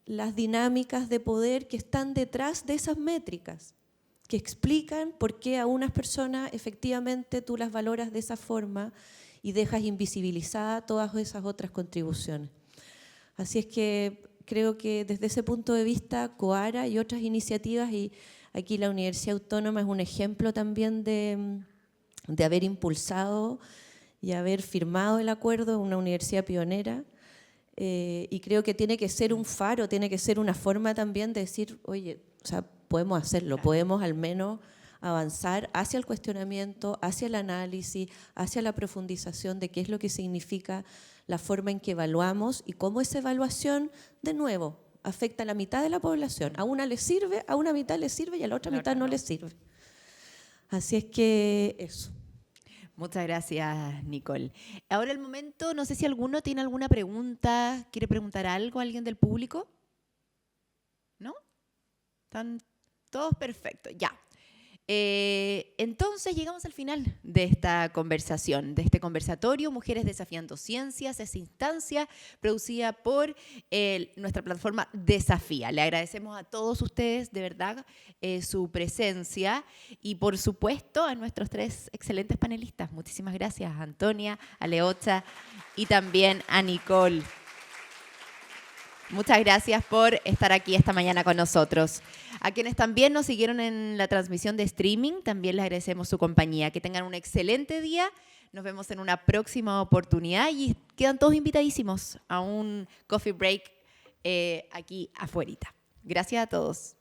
las dinámicas de poder que están detrás de esas métricas, que explican por qué a unas personas efectivamente tú las valoras de esa forma y dejas invisibilizadas todas esas otras contribuciones. Así es que creo que desde ese punto de vista, Coara y otras iniciativas, y aquí la Universidad Autónoma es un ejemplo también de haber impulsado y haber firmado el acuerdo, una universidad pionera, y creo que tiene que ser un faro, tiene que ser una forma también de decir, oye, o sea, podemos hacerlo, podemos al menos avanzar hacia el cuestionamiento, hacia el análisis, hacia la profundización de qué es lo que significa la forma en que evaluamos y cómo esa evaluación, de nuevo, afecta a la mitad de la población. A una le sirve, a una mitad le sirve y a la otra mitad no le sirve. Así es que eso. Muchas gracias, Nicole. Ahora el momento, no sé si alguno tiene alguna pregunta, quiere preguntar algo a alguien del público. ¿No? Están todos perfectos, ya. Entonces llegamos al final de esta conversación, de este conversatorio Mujeres Desafiando Ciencias, esa instancia producida por nuestra plataforma Desafía. Le agradecemos a todos ustedes de verdad su presencia y por supuesto a nuestros 3 excelentes panelistas. Muchísimas gracias a Antonia, a Leocha y también a Nicole. Muchas gracias por estar aquí esta mañana con nosotros. A quienes también nos siguieron en la transmisión de streaming, también les agradecemos su compañía. Que tengan un excelente día. Nos vemos en una próxima oportunidad y quedan todos invitadísimos a un coffee break aquí afuerita. Gracias a todos.